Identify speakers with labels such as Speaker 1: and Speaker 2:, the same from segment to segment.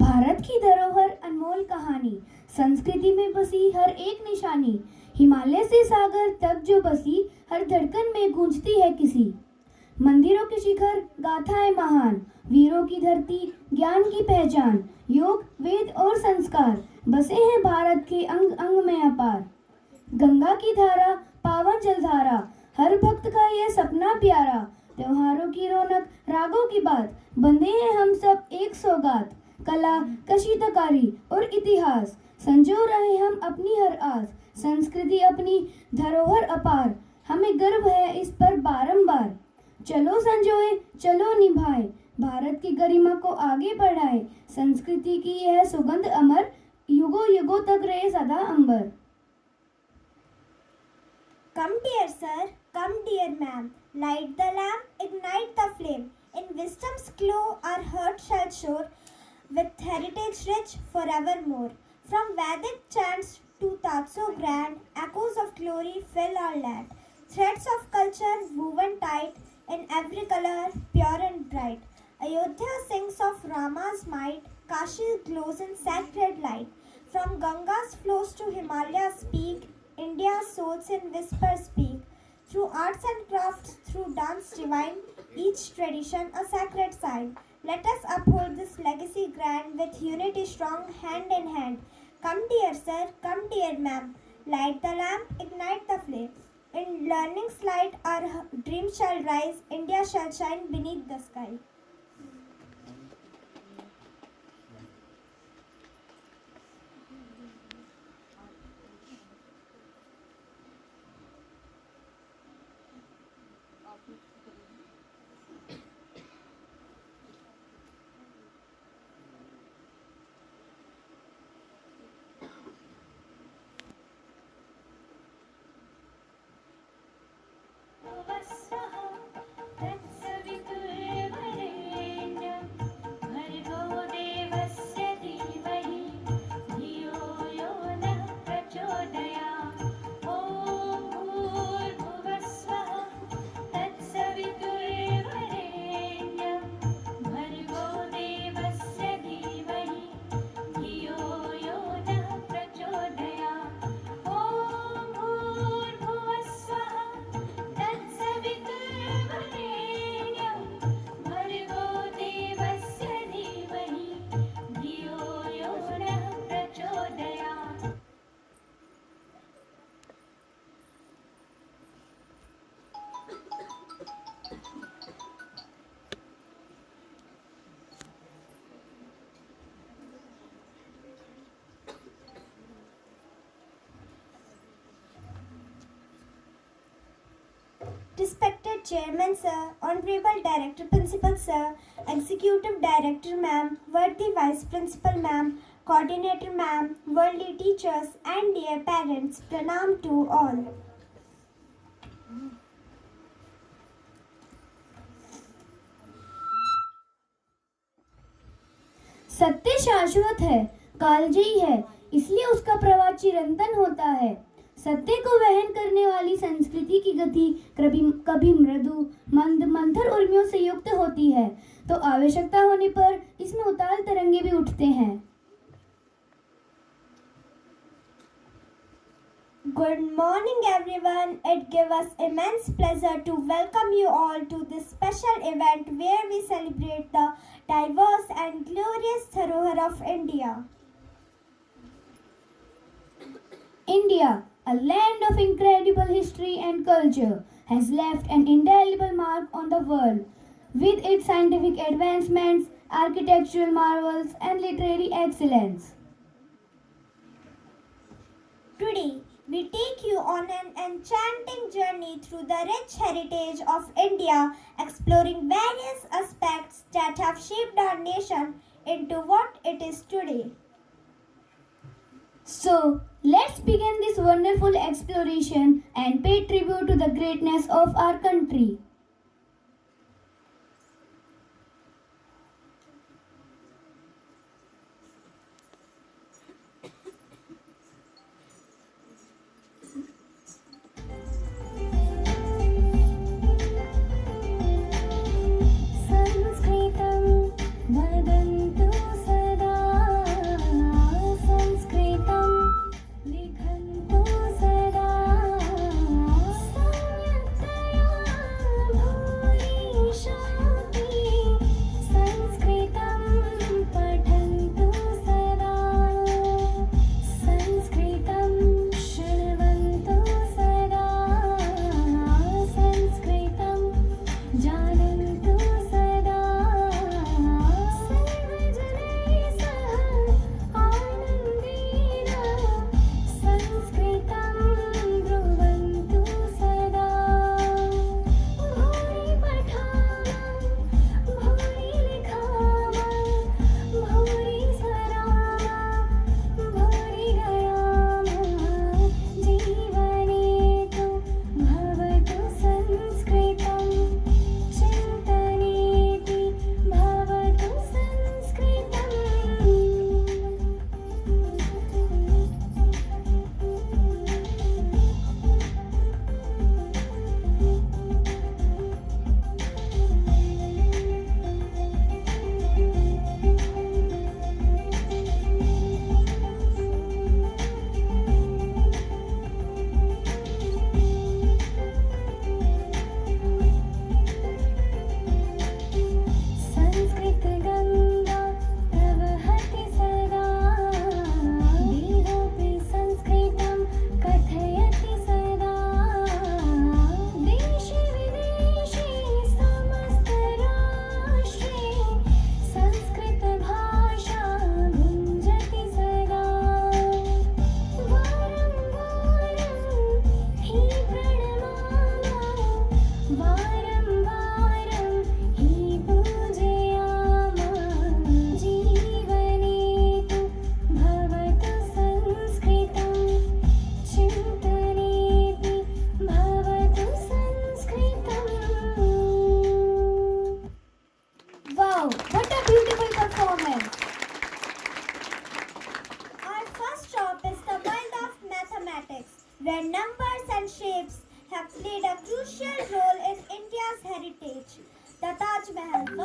Speaker 1: भारत की धरोहर अनमोल कहानी, संस्कृति में बसी हर एक निशानी, हिमालय से सागर तक जो बसी हर धड़कन में गूंजती है किसी। मंदिरों के शिखर गाथाएं महान, वीरों की धरती ज्ञान की पहचान, योग वेद और संस्कार बसे हैं भारत के अंग अंग में अपार। गंगा की धारा पावन जलधारा, हर भक्त का ये सपना प्यारा, त्योहारों की रौनक रागों की बात, बंधे हैं हम सब एक सौगात। कला कशीदाकारी और इतिहास संजो रहे हम अपनी हर आस, संस्कृति अपनी धरोहर अपार, हमें गर्व है इस पर बारंबार। चलो संजोए चलो निभाए, भारत की गरिमा को आगे बढ़ाए, संस्कृति की यह सुगंध अमर, युगों युगों तक रहे सदा अंबर।
Speaker 2: Come dear sir, come dear ma'am, light the lamp, ignite the flame. In wisdom's glow our heart shall soar, with heritage rich forevermore. From Vedic chants to thoughts so grand, echoes of glory fill our land. Threads of culture woven tight, in every color pure and bright. Ayodhya sings of Rama's might, Kashi glows in sacred light. From Ganga's flows to Himalayas peak, India's souls in whispers speak. Through arts and crafts, through dance divine, each tradition a sacred sign. Let us uphold this legacy grand, with unity strong, hand in hand. Come dear sir, come dear ma'am, light the lamp, ignite the flame. In learning's light our dreams shall rise, India shall shine beneath the sky. Respected Chairman Sir, Honorable Director Principal Sir, Executive Director Ma'am, worthy Vice Principal Ma'am, Coordinator Ma'am, worldly teachers and dear parents, pranam to all.
Speaker 1: सत्य शाश्वत है, कालजयी है, इसलिए उसका प्रवाह चिरंतन होता है। सत्य को वहन करने वाली संस्कृति की गति कभी मृदु मंद मंथर उर्मियों से युक्त होती है, तो आवश्यकता होने पर इसमें उताल तरंगे भी उठते हैं।
Speaker 2: Good morning everyone. It gives us immense pleasure to welcome you all to this special event where we celebrate the diverse and glorious धरोहर of India.
Speaker 1: India, a land of incredible history and culture, has left an indelible mark on the world with its scientific advancements, architectural marvels, and literary excellence.
Speaker 2: Today, we take you on an enchanting journey through the rich heritage of India, exploring various aspects that have shaped our nation into what it is today.
Speaker 1: So, let's begin this wonderful exploration and pay tribute to the greatness of our country.
Speaker 2: Sanskritam vadantu sada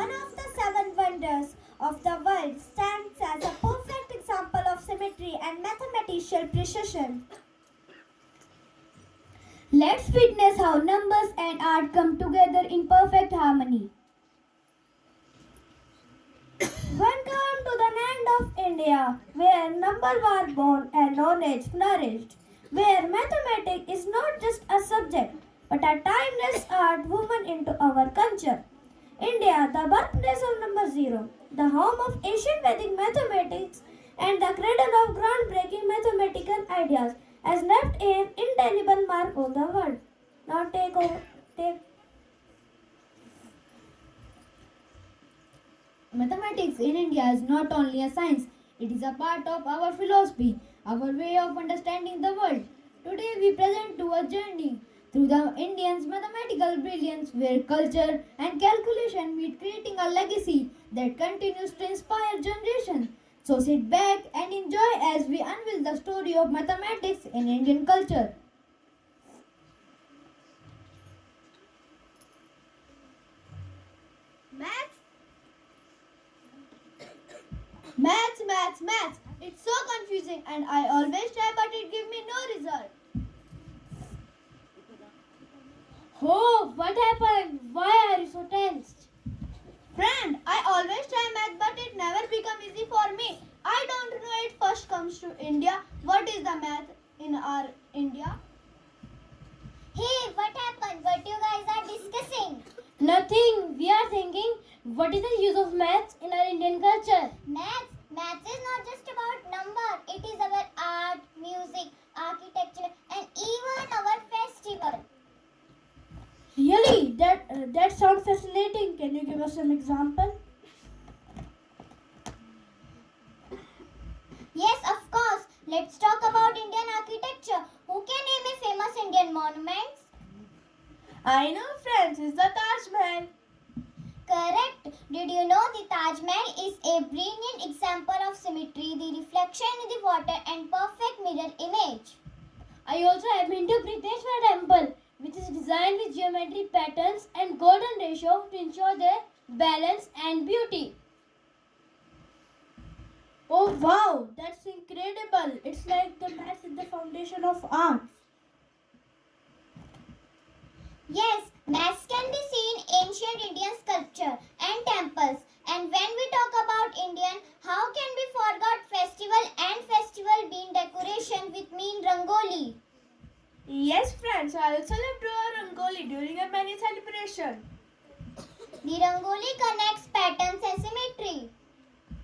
Speaker 2: one of the seven wonders of the world, stands as a perfect example of symmetry and mathematical precision.
Speaker 1: Let's witness how numbers and art come together in perfect harmony. Welcome to the land of India, where numbers were born and knowledge flourished, where mathematics is not just a subject, but a timeless art woven into our culture. India, the birthplace of number zero, the home of ancient Vedic mathematics, and the cradle of groundbreaking mathematical ideas, has left an indelible mark on the world. Now take Mathematics in India is not only a science, it is a part of our philosophy, our way of understanding the world. Today we present to a journey through the Indians' mathematical brilliance where culture and calculation meet, creating a legacy that continues to inspire generations. So sit back and enjoy as we unveil the story of mathematics in Indian culture.
Speaker 2: Maths?
Speaker 1: Maths. It's so confusing and I always try but it gives me no result. Oh, what happened? Why are you so tensed? Friend, I always try math but it never becomes easy for me. I don't know it first comes to India. What is the math in our India?
Speaker 2: Hey, what happened? What you guys are discussing?
Speaker 1: Nothing. We are thinking what is the use of maths in our Indian culture?
Speaker 2: Maths is not just about number. It is about art, music, architecture, and even our festival.
Speaker 1: Really? That sounds fascinating. Can you give us some example?
Speaker 2: Yes, of course. Let's talk about Indian architecture. Who can name a famous Indian monuments?
Speaker 1: I know, friends. It's the Taj Mahal.
Speaker 2: Correct. Did you know the Taj Mahal is a brilliant example of symmetry, the reflection in the water, and perfect mirror image?
Speaker 1: I also have been to Briteshwar Temple, which is designed with geometry patterns and golden ratio to ensure their balance and beauty. Oh wow, that's incredible. It's like the math is the foundation of art.
Speaker 2: Yes, maths can be seen in ancient Indian sculpture and temples. And when we talk about Indian, how can we forget festival and festival being decoration with mean rangoli?
Speaker 1: Yes, friends, I also love draw rangoli during a many celebration.
Speaker 2: The rangoli connects patterns and symmetry.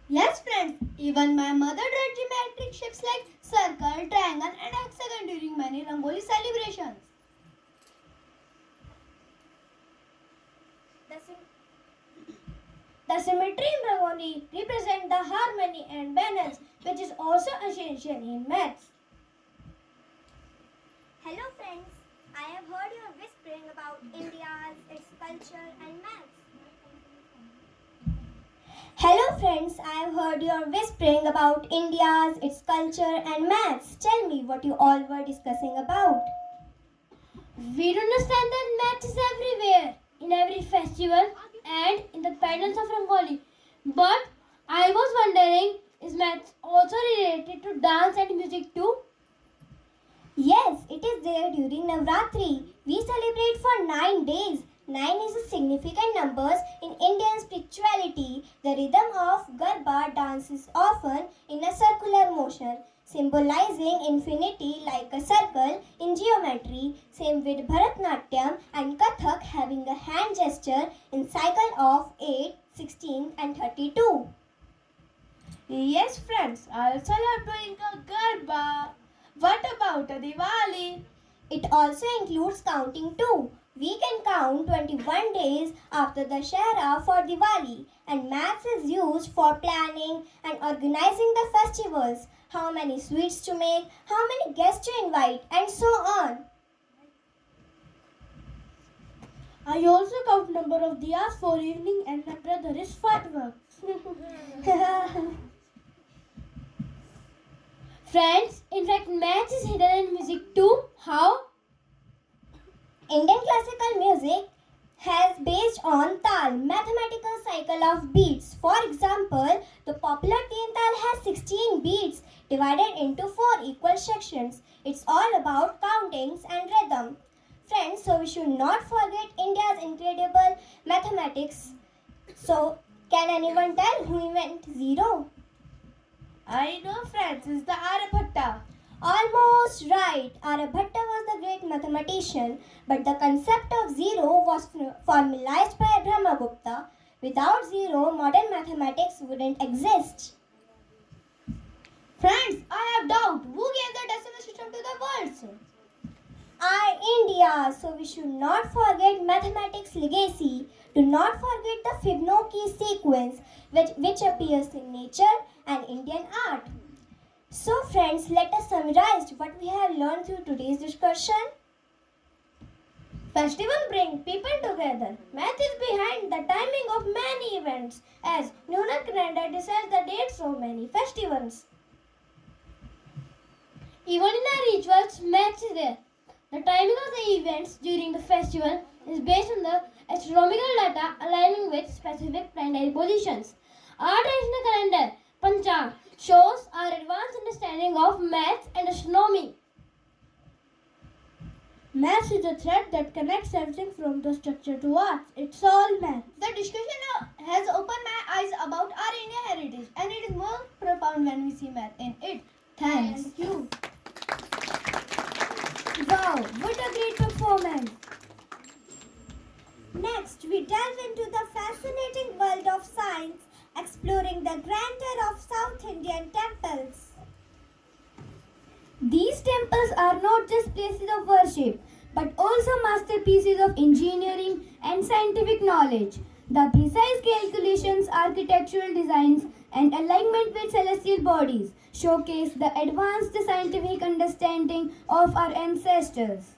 Speaker 1: Yes, friends, even my mother drew geometric shapes like circle, triangle, and hexagon during many rangoli celebrations. The symmetry in Rangoli represents the harmony and balance, which is also essential in maths.
Speaker 2: Hello friends, I have heard you whispering about India's, its culture and maths. Hello friends, I have heard you whispering about India's, its culture and maths. Tell me what you all were discussing about.
Speaker 1: We do understand that maths is everywhere, in every festival and in the patterns of Rangoli. But I was wondering, is maths also related to dance and music too?
Speaker 2: Yes, it is there during Navratri. We celebrate for 9 days. 9 is a significant number in Indian spirituality. The rhythm of Garba dance is often in a circular motion, symbolizing infinity like a circle in geometry. Same with Bharatnatyam and Kathak having a hand gesture in cycle of 8, 16 and 32.
Speaker 1: Yes, friends, I also love doing a Garba. What about a Diwali?
Speaker 2: It also includes counting too. We can count 21 days after the Shahra for Diwali, and maths is used for planning and organizing the festivals, how many sweets to make, how many guests to invite, and so on.
Speaker 1: I also count number of diyas for evening and my brother is fireworks. Friends, in fact, maths is hidden in music too. How?
Speaker 2: Indian classical music has based on tal, mathematical cycle of beats. For example, the popular Tintal has 16 beats divided into 4 equal sections. It's all about countings and rhythm. Friends, so we should not forget India's incredible mathematics. So, can anyone tell who invented zero?
Speaker 1: I know, friends, it's the Aryabhatta.
Speaker 2: Almost right. Aryabhatta was the great mathematician, but the concept of zero was formalized by Brahmagupta. Without zero, modern mathematics wouldn't exist.
Speaker 1: Friends, I have doubt. Who gave the decimal system to the world?
Speaker 2: India. So we should not forget mathematics legacy. Do not forget the Fibonacci sequence, which appears in nature and Indian art. So friends, let us summarize what we have learned through today's discussion.
Speaker 1: Festival bring people together. Math is behind the timing of many events, as lunar calendar decides the dates of many festivals. Even in our rituals, math is there. The timing of the events during the festival is based on the astronomical data aligning with specific planetary positions. Our traditional calendar, Panchang, shows our advanced understanding of math and astronomy. Math is a thread that connects everything from the structure to art. It's all math. The discussion has opened my eyes about our Indian heritage, and it is more profound when we see math in it. Thanks.
Speaker 2: Thank you.
Speaker 1: Wow, what a great performance!
Speaker 2: Next, we delve into the fascinating world of science, exploring the grandeur of South Indian temples.
Speaker 1: These temples are not just places of worship, but also masterpieces of engineering and scientific knowledge. The precise calculations, architectural designs, and alignment with celestial bodies showcase the advanced scientific understanding of our ancestors.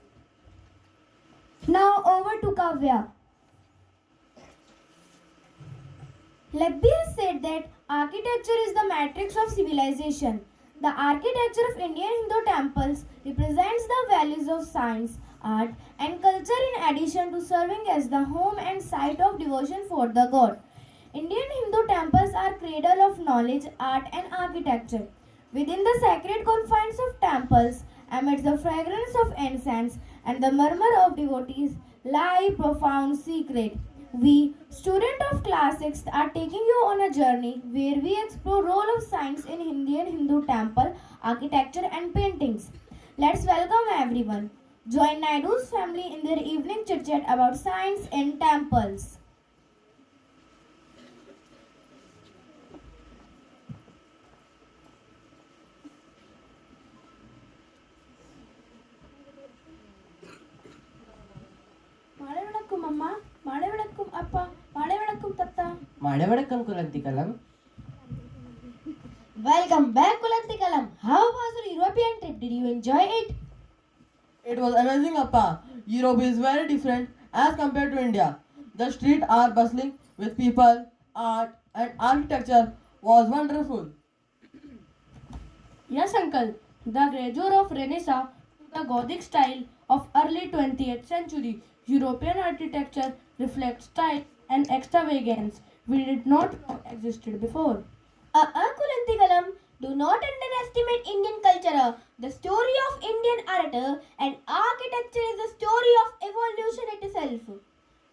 Speaker 1: Now over to Kavya. Lebbe said that architecture is the matrix of civilization. The architecture of Indian Hindu temples represents the values of science, art, and culture in addition to serving as the home and site of devotion for the god. Indian Hindu temples are cradle of knowledge, art, and architecture. Within the sacred confines of temples, amidst the fragrance of incense and the murmur of devotees, lie profound secret. We, students of class 6, are taking you on a journey where we explore role of science in Indian Hindu temple architecture and paintings. Let's welcome everyone. Join Naidu's family in their evening chit chat about science in temples. Madavanakum Amma, Madavanakum Appa, Madavanakum Tatta.
Speaker 3: Madavanakkam Kulantikalam.
Speaker 1: Welcome back, Kulantikalam. How was your European trip? Did you enjoy it?
Speaker 3: It was amazing, Appa. Europe is very different as compared to India. The streets are bustling with people, art, and architecture was wonderful.
Speaker 1: Yes, uncle. The grandeur of Renaissance to the Gothic style of early 20th century European architecture reflects style and extravagance we did not know existed before. Kulantikalam, do not underestimate Indian culture. The story of Indian art and architecture is the story of evolution itself.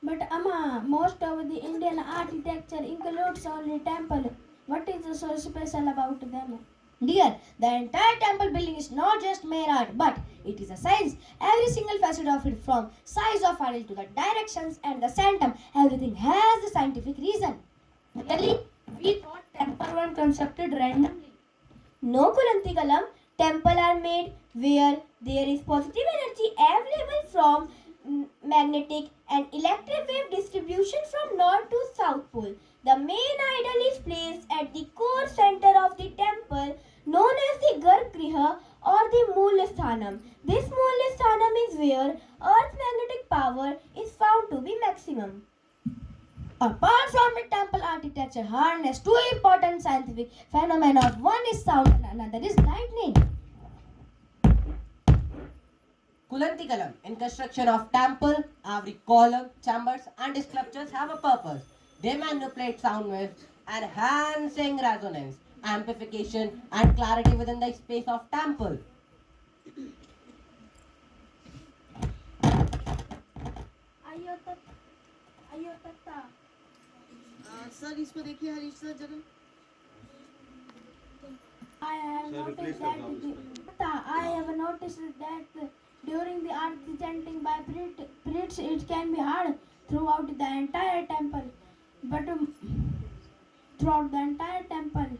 Speaker 1: But Amma, most of the Indian architecture includes only temple. What is so special about them? Dear, the entire temple building is not just mere art, but it is a science. Every single facet of it, from size of idol to the directions and the sanctum, everything has a scientific reason. Really, we thought temple were constructed randomly. No, Kulantikalam, temples are made where there is positive energy available from magnetic and electric wave distribution from north to south pole. The main idol is placed at the core center of the temple, known as the Garbhagriha or the Moolasthanam. This Moolasthanam is where Earth's magnetic power is found to be maximum. Apart from the temple architecture harness two important scientific phenomena. One is sound and another is lightning.
Speaker 3: Kulantikalam, in construction of temple, every column, chambers, and sculptures have a purpose.
Speaker 4: They manipulate sound waves, enhancing resonance, amplification, and clarity within the space of temple.
Speaker 3: Sir इसको देखिए Harish sir जरा.
Speaker 1: I have noticed that during the arti chanting by priests, it can be heard throughout the entire temple. But throughout the entire temple.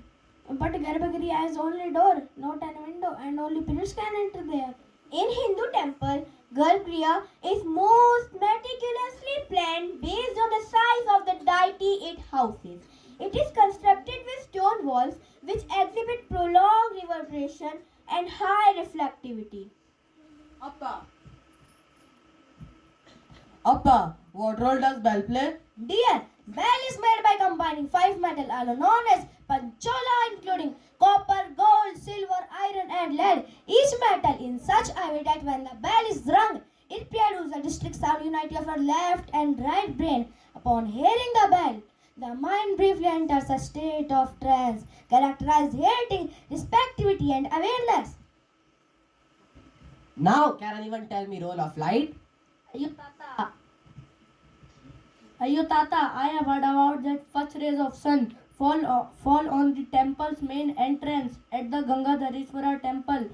Speaker 1: But Garbhagriha has only door, not an window, and only priests can enter there.
Speaker 2: In Hindu temple, Garbhagriha is most meticulously planned based on the size of the deity it houses. It is constructed with stone walls which exhibit prolonged reverberation and high reflectivity.
Speaker 3: Appa, what role does bell play?
Speaker 1: Dear, bell is made by combining 5 metal alloy known as panchola, including copper, gold, silver, iron, and lead. Each metal in such a way that when the bell is rung, it produces a distinct sound unity of our left and right brain. Upon hearing the bell, the mind briefly enters a state of trance, characterized hearing, respectivity, and awareness.
Speaker 4: Now, can anyone tell me role of light?
Speaker 1: Tata, I have heard about that first rays of sun fall on the temple's main entrance at the Gangadhareswara temple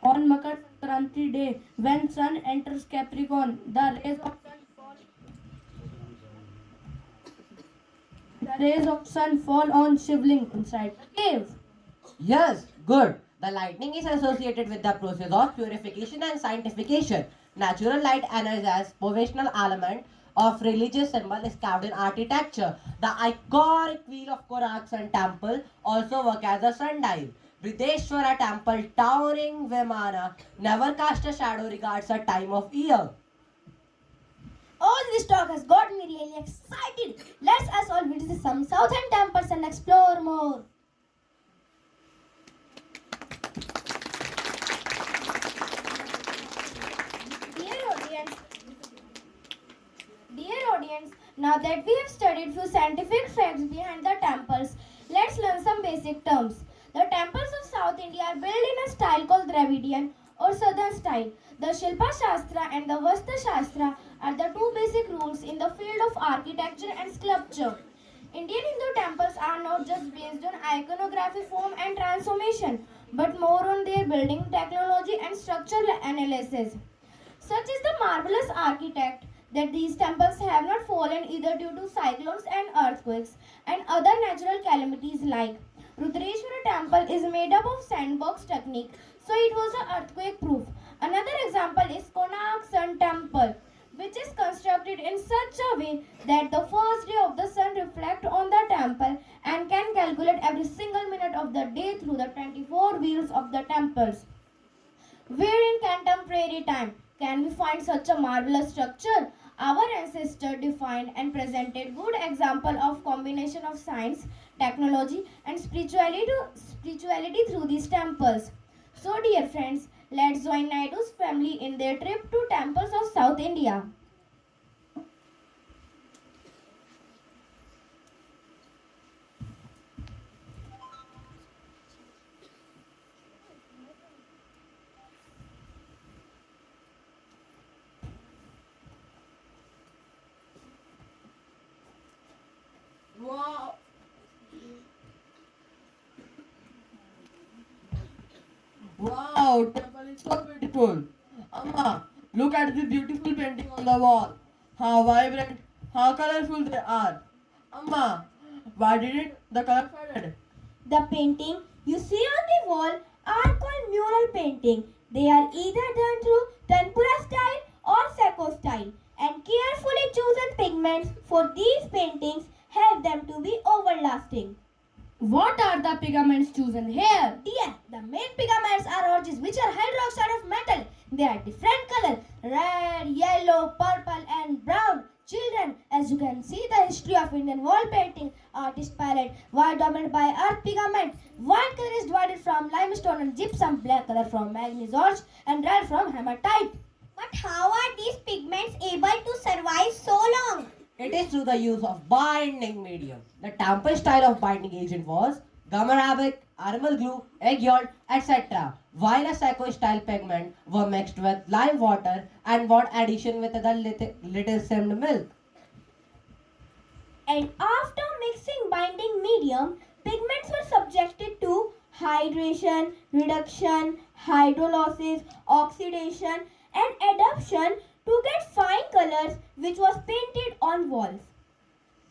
Speaker 1: on Makar Sankranti day when sun enters Capricorn. The rays of sun fall on Shivling inside the cave.
Speaker 4: Yes, good. The lightning is associated with the process of purification and sanctification. Natural light energizes provisional element of religious symbol is carved in architecture. The iconic wheel of Konark Sun Temple also work as a sundial. Brideshwara Temple, towering Vimana, never cast a shadow regards a time of year.
Speaker 1: All this talk has got me really excited. Let's us all visit some southern temples and explore more. Dear audience, now that we have studied few scientific facts behind the temples, let's learn some basic terms. The temples of South India are built in a style called Dravidian or Southern style. The Shilpa Shastra and the Vastu Shastra are the two basic rules in the field of architecture and sculpture. Indian Hindu temples are not just based on iconography, form and transformation, but more on their building technology and structural analysis. Such is the marvelous architect that these temples have not fallen either due to cyclones and earthquakes and other natural calamities like Rudreshwara temple is made up of sandbox technique, so it was earthquake proof. Another example is Konark Sun temple, which is constructed in such a way that the first ray of the sun reflect on the temple and can calculate every single minute of the day through the 24 wheels of the temples. Where in contemporary time can we find such a marvelous structure? Our ancestors defined and presented good example of combination of science, technology and spirituality through these temples. So dear friends, let's join Naidu's family in their trip to temples of South India.
Speaker 3: Wow! Wow, temple is so beautiful. Amma, look at the beautiful painting on the wall. How vibrant, how colorful they are. Amma, why didn't the color faded?
Speaker 2: The painting you see on the wall are called mural painting. They are either done through tempura style or Seco style, and carefully chosen pigments for these paintings help them to be overlasting.
Speaker 1: What are the pigments chosen here?
Speaker 2: Dear, the main pigments are orchids which are hydroxide of metal. They are different color, red, yellow, purple and brown. Children, as you can see the history of Indian wall painting artist palette, white dominated by earth pigment, white color is divided from limestone and gypsum, black color from manganese ores and red from hematite. But how are these pigments able to survive so long?
Speaker 4: It is through the use of binding medium. The Temple style of binding agent was gum arabic, animal glue, egg yolk, etc. While a Seco style pigment were mixed with lime water and what addition with the little simmed milk.
Speaker 2: And after mixing binding medium, pigments were subjected to hydration, reduction, hydrolysis, oxidation, and adaptation to get fine colors which was painted on walls.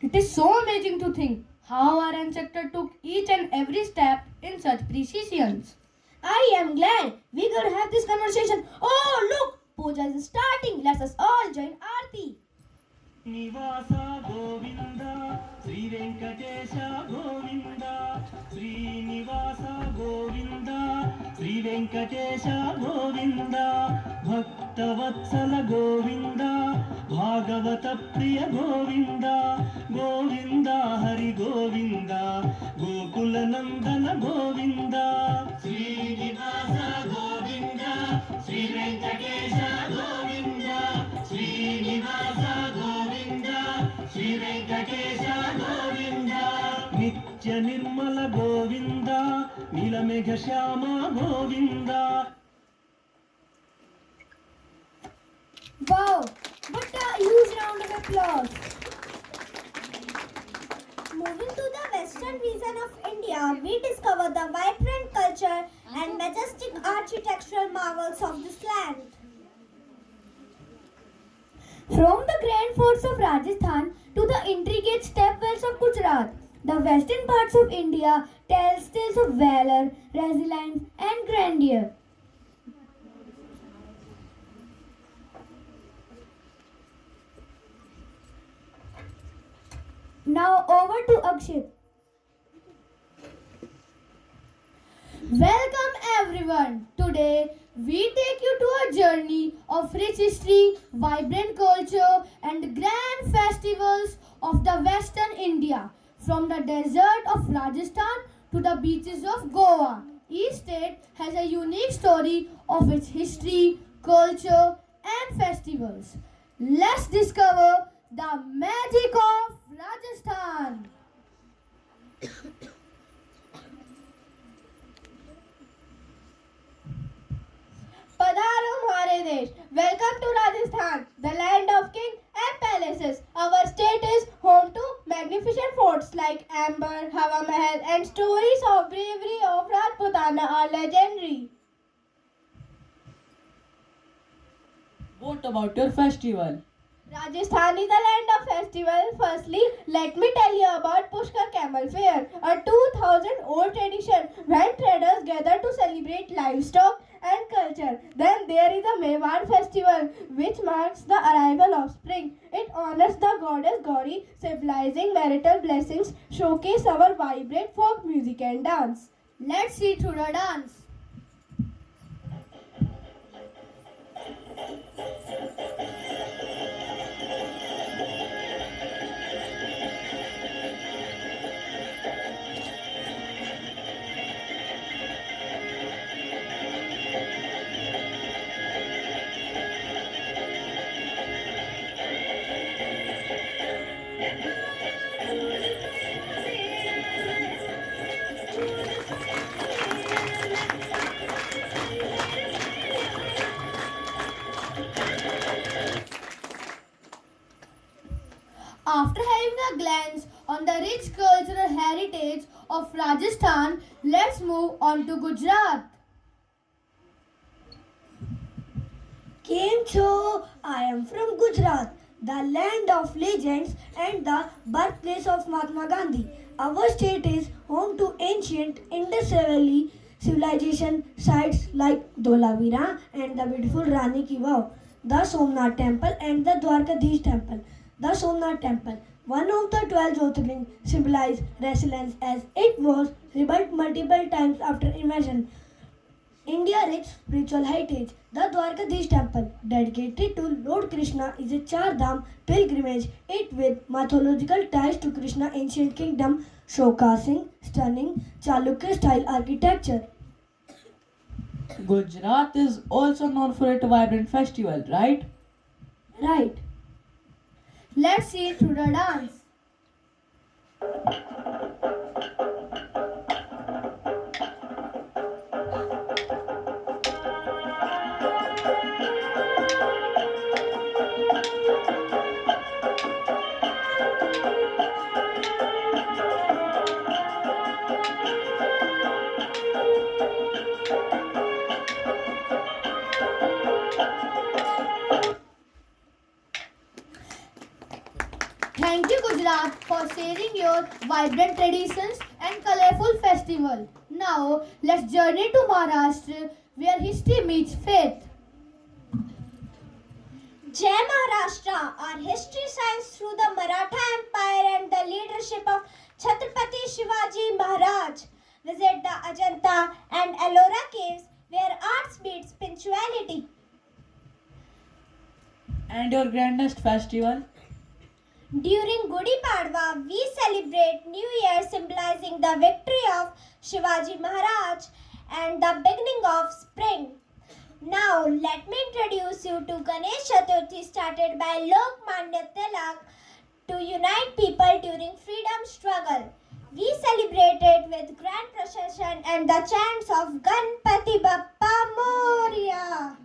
Speaker 1: It is so amazing to think how our ancestors took each and every step in such precision. I am glad we could have this conversation. Oh, look! Puja is starting. Let us all join Aarti.
Speaker 5: నివాస గోవింద శ్రీ వెంకటేశ గోవింద శ్రీనివాస గోవింద శ్రీ వెంకటేశ గోవింద భక్తవత్సల గోవింద భాగవత ప్రియ గోవింద గోవింద హరి గోవింద గోకుల నందన గోవింద శ్రీనివాస గోవింద శ్రీ వెంకటేశ గోవింద శ్రీనివాస గోవింద శ్రీ వెంకటేశ గోవింద నిత్య Nirmala Govinda నీలమేఘ Shyama Govinda.
Speaker 1: Wow! What a huge round of applause.
Speaker 2: Moving to the western region of India, we discover the vibrant culture and majestic architectural marvels of this land.
Speaker 1: From the grand forts of Rajasthan to the intricate stepwells of Gujarat, the western parts of India tells tales of valor, resilience, and grandeur. Now over to Akshit. Welcome everyone. Today we take you to a journey of rich history, vibrant culture and grand festivals of the western India. From the desert of Rajasthan to the beaches of Goa, each state has a unique story of its history, culture and festivals. Let's discover the magic of Rajasthan. Padaro Hare Desh. Welcome to Rajasthan, the land of king and palaces. Our state is home to magnificent forts like Amber, Hawa Mahal, and stories of bravery of Rajputana are legendary.
Speaker 4: What about your festival?
Speaker 1: Rajasthan is the land of festival. Firstly, let me tell you about Pushkar Camel Fair, a 2000-old tradition when traders gather to celebrate livestock and culture. Then there is the Mewar Festival, which marks the arrival of spring. It honors the goddess Gauri, symbolizing marital blessings, showcase our vibrant folk music and dance. Let's see through the dance. After having a glance on the rich cultural heritage of Rajasthan, let's move on to Gujarat.
Speaker 6: Came to, I am from Gujarat, the land of legends and the birthplace of Mahatma Gandhi. Our state is home to ancient Indus Valley civilization sites like Dholavira and the beautiful Rani Ki Vav, the Somnath Temple and the Dwarkadhish Temple. The Somnath Temple, one of the 12 Jyotirling, symbolized resilience as it was rebuilt multiple times after invasion. India rich spiritual heritage. The Dwarkadhish temple, dedicated to Lord Krishna, is a Char Dham pilgrimage. It with mythological ties to Krishna ancient kingdom, showcasing stunning Chalukya style architecture.
Speaker 7: Gujarat is also known for its vibrant festival, right?
Speaker 6: Right.
Speaker 1: Let's see it through the dance. Thank you, Gujarat, for sharing your vibrant traditions and colorful festival. Now, let's journey to Maharashtra, where history meets faith.
Speaker 2: Jai Maharashtra, our history shines through the Maratha Empire and the leadership of Chhatrapati Shivaji Maharaj. Visit the Ajanta and Ellora caves where arts meet spirituality.
Speaker 7: And your grandest festival?
Speaker 2: During Gudi Padwa, we celebrate New Year symbolizing the victory of Shivaji Maharaj and the beginning of spring. Now, let me introduce you to Ganesh Chaturthi started by Lokmanya Tilak to unite people during freedom struggle. We celebrate it with grand procession and the chants of Ganpati Bappa Moria.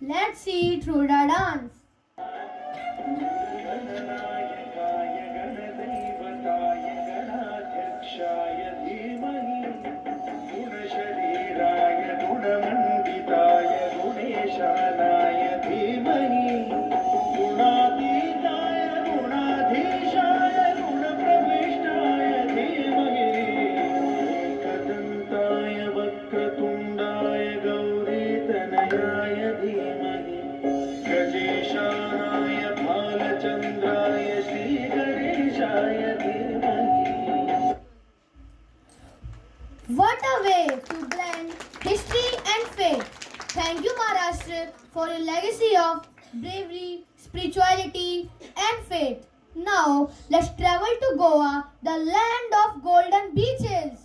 Speaker 1: Let's see it through the dance.
Speaker 5: गणनायकाय गणदैवताय गणाध्यक्षाय धीमहि गुणशरीराय गुणमण्डिताय गुणेशानाय धीमहि गुणातीताय गुणाधीशाय गुणप्रविष्टाय धीमहि एकदन्ताय वक्रतुण्डाय गौरीतनयाय धीमहि गजेशानाय भालचन्द्राय श्रीगणेशाय धीमहि
Speaker 1: What a way to blend history and faith. Thank you, Maharashtra, for your legacy of bravery, spirituality, and faith. Now, let's travel to Goa, the land of golden beaches.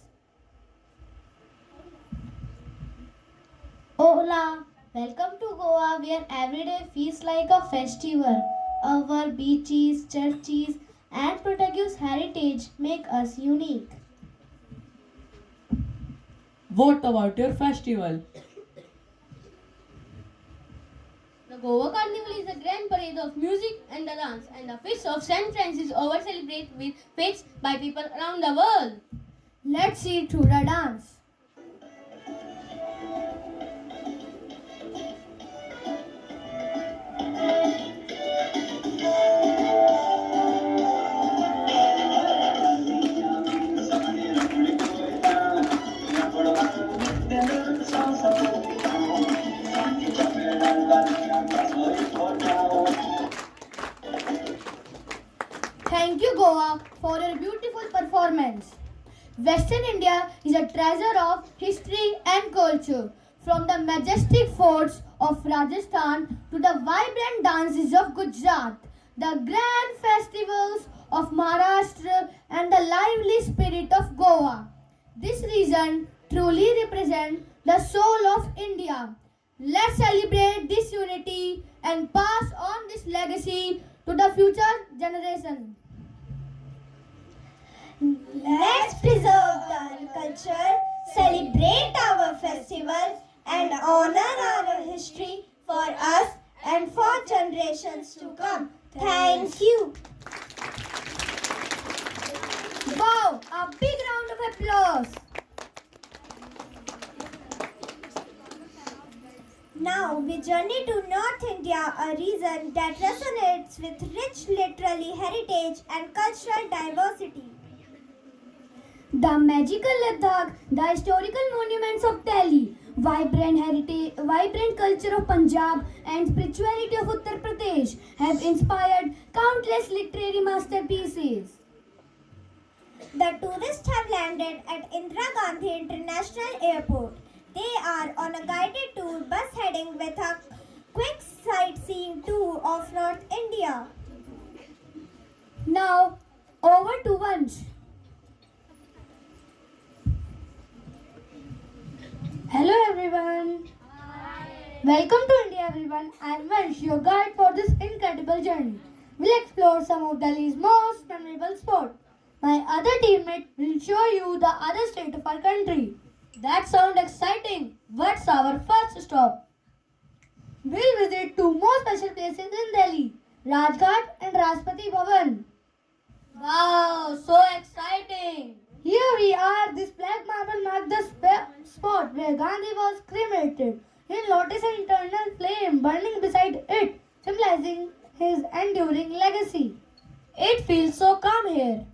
Speaker 8: Hola, welcome to Goa where every day feels like a festival. Our beaches, churches, and Portuguese heritage make us unique.
Speaker 7: What about your festival?
Speaker 8: The Goa Carnival is a grand parade of music and the dance, and the Feast of St. Francis over celebrated with fetes by people around the world.
Speaker 1: Let's see it through the dance. Thank you, Goa, for your beautiful performance. Western India is a treasure of history and culture. From the majestic forts of Rajasthan to the vibrant dances of Gujarat, the grand festivals of Maharashtra, and the lively spirit of Goa. This region truly represents the soul of India. Let's celebrate this unity and pass on this legacy to the future generation.
Speaker 2: Let's preserve the culture, celebrate our festival, and honor our history for us and for generations to come. Thank you.
Speaker 1: Wow! A big round of applause.
Speaker 2: Now we journey to North India, a region that resonates with rich literary heritage and cultural diversity.
Speaker 1: The magical Ladakh, the historical monuments of Delhi, vibrant culture of Punjab, and spirituality of Uttar Pradesh have inspired countless literary masterpieces.
Speaker 2: The tourists have landed at Indira Gandhi International Airport. They are on a guided tour bus heading with a quick sightseeing tour of North India.
Speaker 1: Now, over to Vansh.
Speaker 6: Hello everyone.
Speaker 1: Welcome to India, everyone. I am Vansh, your guide for this incredible journey. We'll explore some of Delhi's most memorable spots. My other teammate will show you the other state of our country. That sounds exciting. What's our first stop? We'll visit two more special places in Delhi, Rajghat and Rashtrapati Bhavan. Wow, so exciting! Here we are. This black marble marks the spot where Gandhi was cremated. You'll notice an internal flame burning beside it, symbolizing his enduring legacy. It feels so calm here.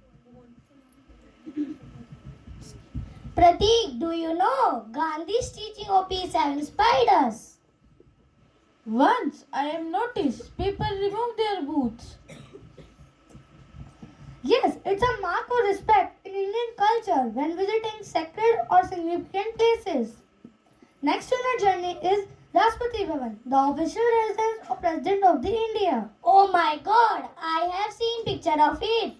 Speaker 8: Pratik, do you know Gandhi's teaching of peace have inspired us?
Speaker 7: Once I have noticed people remove their boots.
Speaker 1: Yes, it's a mark of respect in Indian culture when visiting sacred or significant places. Next on our journey is Rashtrapati Bhavan, the official residence of President of the India.
Speaker 8: Oh my god, I have seen picture of it.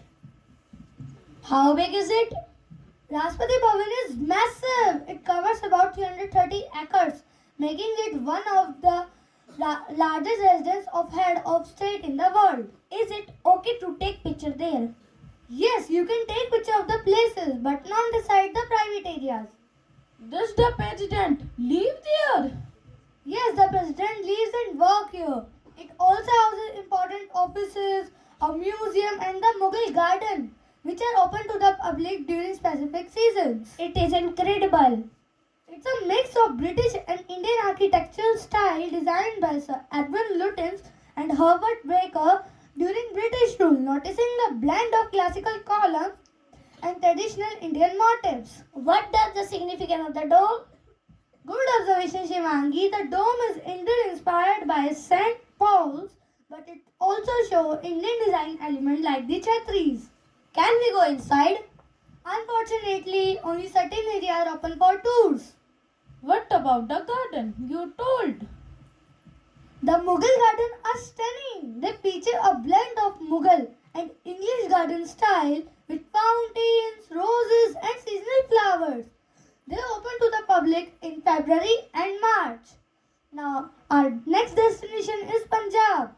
Speaker 1: How big is it? Rashtrapati Bhavan is massive. It covers about 330 acres, making it one of the largest residences of head of state in the world.
Speaker 2: Is it okay to take picture there?
Speaker 1: Yes, you can take picture of the places, but not inside the private areas.
Speaker 7: Does the president live there?
Speaker 1: Yes, the president lives and works here. It also houses important offices, a museum, and the Mughal garden, which are open to the public during specific seasons.
Speaker 2: It is incredible.
Speaker 1: It's a mix of British and Indian architectural style designed by Sir Edwin Lutyens and Herbert Baker during British rule, noticing the blend of classical columns and traditional Indian motifs.
Speaker 8: What does the significance of the dome?
Speaker 1: Good observation, Shivangi. The dome is Indian inspired by St. Paul's, but it also shows Indian design elements like the chhatris. Can we go inside? Unfortunately, only certain areas are open for tours.
Speaker 7: What about the garden you told?
Speaker 1: The Mughal gardens are stunning. They feature a blend of Mughal and English garden style with fountains, roses, and seasonal flowers. They open to the public in February and March. Now, our next destination is Punjab.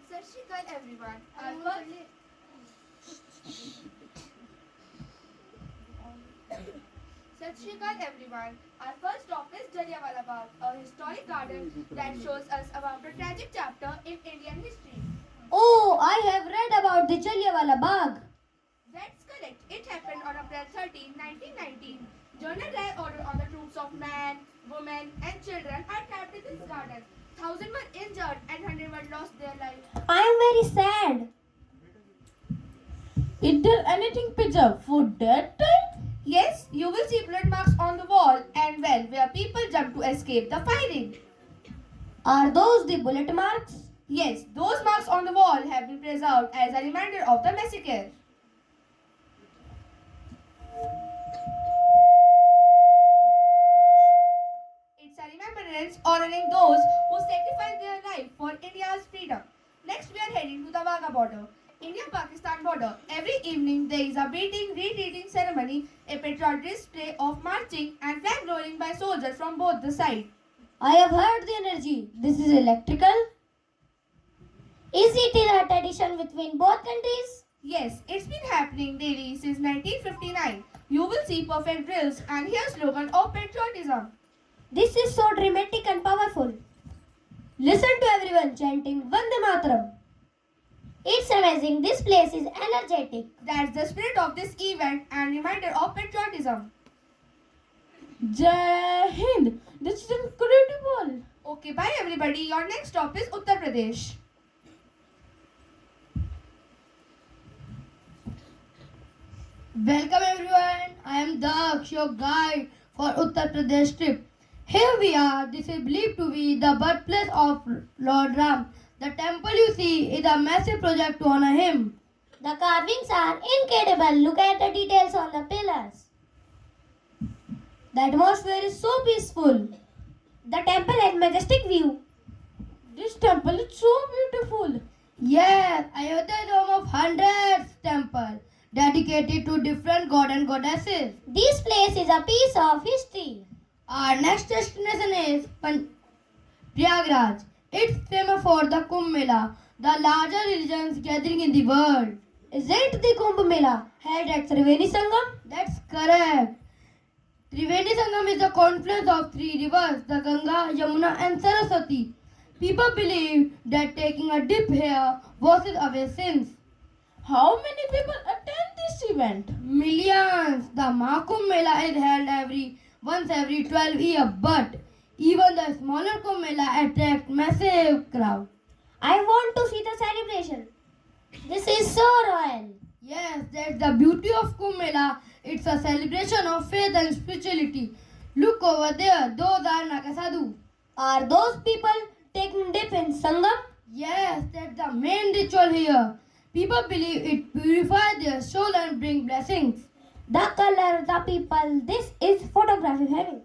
Speaker 9: Sat Shri Akal everyone. Sat Shri Akal everyone. Our first stop is Jallianwala Bagh, a historic garden that shows us about a tragic chapter in Indian history.
Speaker 1: Oh, I have read about the Jallianwala Bagh.
Speaker 9: That's correct. It happened on April 13, 1919. General Dyer ordered on the troops of men, women, and children are trapped in this garden. Thousands were injured and hundreds were lost their lives.
Speaker 2: I am very sad.
Speaker 7: Is there anything preserved for that time?
Speaker 9: Yes, you will see blood marks on the wall and well where people jumped to escape the firing.
Speaker 1: Are those the bullet marks?
Speaker 9: Yes, those marks on the wall have been preserved as a reminder of the massacre. It's a remembrance honoring those who sacrificed their life for India's freedom. Next, we are heading to the Wagah border, India-Pakistan border. Every evening, there is a beating, retreating ceremony, a patriotic display of marching and flag lowering by soldiers from both the sides.
Speaker 1: I have heard the energy. This is electrical.
Speaker 8: Is it a tradition between both countries?
Speaker 9: Yes, it's been happening daily since 1959. You will see perfect drills and hear slogan of patriotism.
Speaker 2: This is so dramatic and powerful.
Speaker 1: Listen to everyone chanting Vande Mataram.
Speaker 8: It's amazing. This place is energetic.
Speaker 9: That's the spirit of this event and reminder of patriotism.
Speaker 7: Jai Hind! This is incredible!
Speaker 9: Okay, bye everybody. Your next stop is Uttar Pradesh.
Speaker 1: Welcome everyone. I am Daksh, your guide for Uttar Pradesh trip. Here we are. This is believed to be the birthplace of Lord Ram. The temple you see is a massive project to honor him.
Speaker 8: The carvings are incredible. Look at the details on the pillars.
Speaker 1: The atmosphere is so peaceful.
Speaker 2: The temple has majestic view.
Speaker 7: This temple is so beautiful.
Speaker 1: Yes, Ayodhya is home of hundreds temple.
Speaker 7: dedicated to different god and goddesses.
Speaker 8: This place is a piece of history.
Speaker 7: Our next destination is Prayagraj. It's famous for the Kumbh Mela, the largest religious gathering in the world.
Speaker 6: Isn't the Kumbh Mela held at Triveni Sangam?
Speaker 7: That's correct. Triveni Sangam is the confluence of three rivers, the Ganga, Yamuna and Saraswati. People believe that taking a dip here washes away sins.
Speaker 10: How many people attend this event?
Speaker 7: Millions. The Mahakumbh Mela is held once every 12 years, but even the smaller Kumbh Mela attract massive crowd.
Speaker 8: I want to see the celebration. This is so royal.
Speaker 7: Yes, that's the beauty of Kumbh Mela. It's a celebration of faith and spirituality. Look over there, those are Nagasadhu.
Speaker 8: Are those people taking dip in Sangam?
Speaker 7: Yes, that's the main ritual here. People believe it purifies their soul and brings blessings.
Speaker 8: The color, the people, this is photography heaven.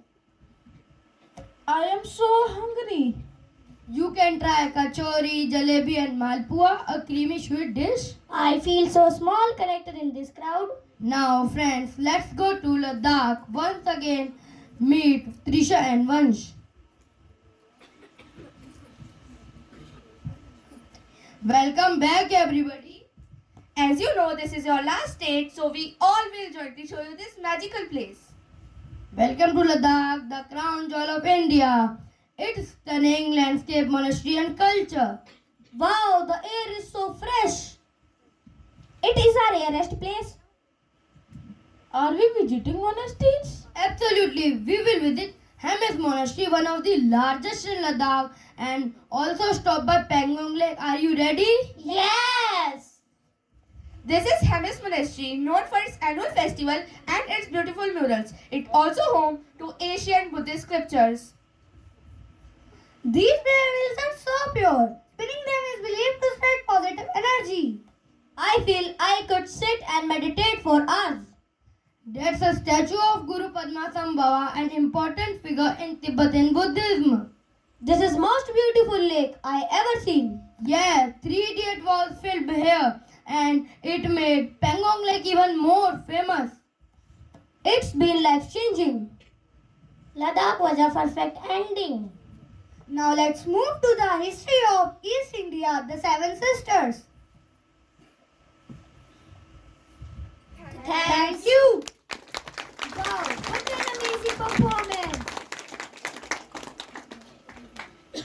Speaker 10: I am so hungry.
Speaker 7: You can try kachori, jalebi and malpua, a creamy sweet dish.
Speaker 8: I feel so small connected in this crowd.
Speaker 7: Now friends, let's go to Ladakh. Once again, meet Trisha and Vansh. Welcome back everybody.
Speaker 9: As you know, this is your last state, so we all will jointly show you this magical place.
Speaker 7: Welcome to Ladakh, the crown jewel of India. Its stunning landscape, monastery and culture.
Speaker 8: Wow, the air is so fresh. It is our rarest place.
Speaker 10: Are we visiting monasteries?
Speaker 7: Absolutely, we will visit Hemis Monastery, one of the largest in Ladakh, and also stop by Pangong Lake. Are you ready?
Speaker 8: Yes.
Speaker 9: This is Hemis Monastery, known for its annual festival and its beautiful murals. It's also home to ancient Buddhist scriptures.
Speaker 6: These prayer are so pure. Spinning them is believed to spread positive energy.
Speaker 8: I feel I could sit and meditate for hours.
Speaker 7: That's a statue of Guru Padmasambhava, an important figure in Tibetan Buddhism.
Speaker 8: This is most beautiful lake I ever seen.
Speaker 7: Yeah, 3D was filmed here and it made Pangong Lake even more famous.
Speaker 8: It's been life-changing. Ladakh was a perfect ending.
Speaker 6: Now let's move to the history of East India, the Seven Sisters.
Speaker 8: Thank you.
Speaker 2: Wow, what an amazing performance!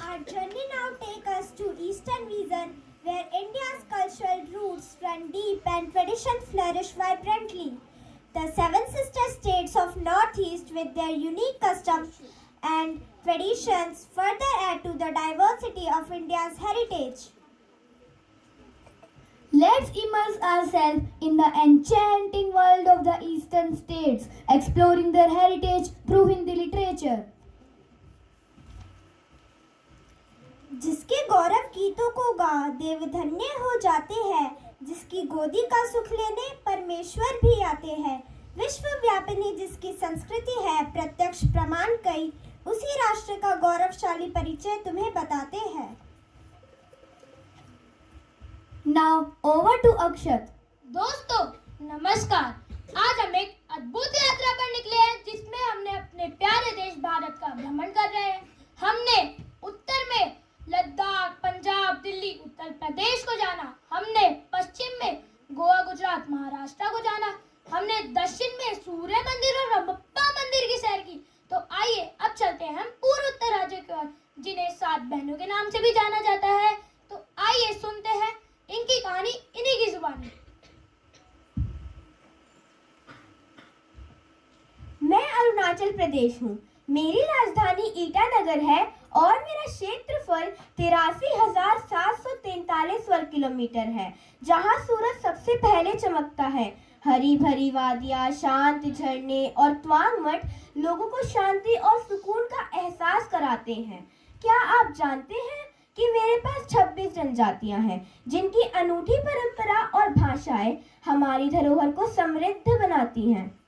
Speaker 2: Our journey now takes us to Eastern region, where India's cultural roots run deep and tradition flourish vibrantly. The Seven Sister States of Northeast, with their unique customs and traditions, further add to the diversity of India's heritage.
Speaker 1: Let's immerse ourselves in the enchanting world of the eastern states, exploring their heritage through Hindi literature.
Speaker 2: जिसके गौरव गीतों को गा देव धन्य हो जाते हैं, जिसकी गोदी का सुख लेने परमेश्वर भी आते हैं, विश्व व्यापिनी जिसकी संस्कृति है प्रत्यक्ष प्रमाण कई, उसी राष्ट्र का गौरवशाली परिचय तुम्हें बताते हैं.
Speaker 1: Now over to Akshat.
Speaker 8: दोस्तों नमस्कार. आज हम एक अद्भुत यात्रा पर निकले हैं जिसमें हमने अपने प्यारे देश भारत का भ्रमण कर रहे हैं. हमने उत्तर में लद्दाख, पंजाब, दिल्ली, उत्तर प्रदेश को जाना. हमने पश्चिम में गोवा, गुजरात, महाराष्ट्र को जाना. हमने दक्षिण में सूर्य मंदिर और रंपा मंदिर की सैर की. तो आइए अब चलते हैं हम पूर्व उत्तर राज्यों की ओर, जिन्हें 7 बहनों के नाम से भी जाना जाता है. तो आइए सुनते हैं इनकी कहानी इन्हीं की जुबानी.
Speaker 2: मैं अरुणाचल प्रदेश हूँ. मेरी राजधानी ईटानगर है और मेरा क्षेत्रफल 83,743 वर्ग किलोमीटर है, जहाँ सूरज सबसे पहले चमकता है. हरी भरी वादियाँ, शांत झरने और त्वांग मठ लोगों को शांति और सुकून का एहसास कराते हैं. क्या आप जानते हैं कि मेरे पास 26 जनजातियां हैं, जिनकी अनूठी परंपरा और भाषाएं हमारी धरोहर को समृद्ध बनाती हैं.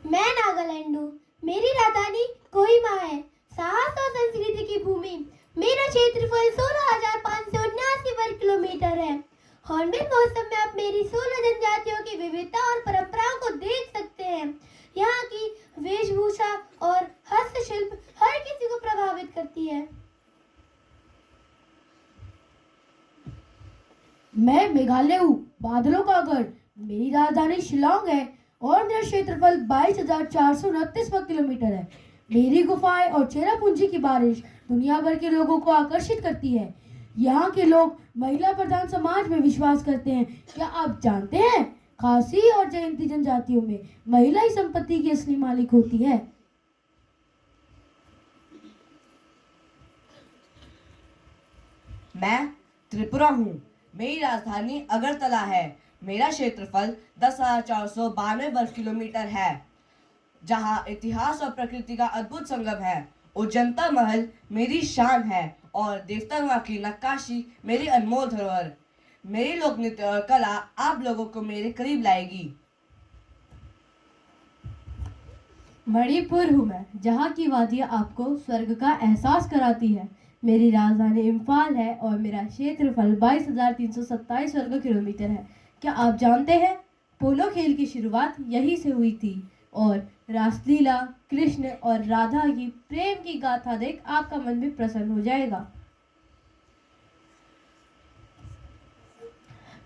Speaker 8: मैं नागालैंड हूँ. मेरी राजधानी कोहिमा है. साहस और संस्कृति की भूमि.
Speaker 2: मेरा क्षेत्रफल 16,579 वर्ग किलोमीटर है। हॉर्नबिल महोत्सव में आप मेरी 16 जनजातियों की विविधता और परंपराओं को देख सकते हैं। यहाँ की वेशभूषा और हस्तशिल्प हर किसी को प्रभावित करती है।
Speaker 7: मैं मेघालय हूँ, बादलों का गढ़। मेरी राजधानी शिलोंग है और मेरा क्षेत्रफल 22,429 वर्ग किलोमीटर है। मेरी गुफाएं और चेरापूंजी की बारिश दुनिया भर के लोगों को आकर्षित करती है। यहाँ के लोग महिला प्रधान समाज में विश्वास करते हैं। क्या आप जानते हैं, खासी और जयंती जनजातियों में महिला ही संपत्ति की असली मालिक होती है।
Speaker 11: मैं त्रिपुरा हूँ। मेरी राजधानी अगरतला है। मेरा क्षेत्रफल 10,492 वर्ग किलोमीटर है, जहाँ इतिहास और प्रकृति का अद्भुत संगम है। उज्जंता महल मेरी शान है और देवतांगा की नक्काशी मेरी अनमोल धरोहर। मेरी लोक नृत्य और कला आप लोगों को मेरे करीब लाएगी।
Speaker 7: मणिपुर हूँ मैं, जहाँ की वादियाँ आपको स्वर्ग का एहसास कराती है। मेरी राजधानी इम्फाल है और मेरा क्षेत्रफल 22,327 वर्ग किलोमीटर है। क्या आप जानते हैं, पोलो खेल की शुरुआत यहीं से हुई थी और रासलीला, कृष्ण और राधा की प्रेम की गाथा देख आपका मन भी प्रसन्न हो जाएगा।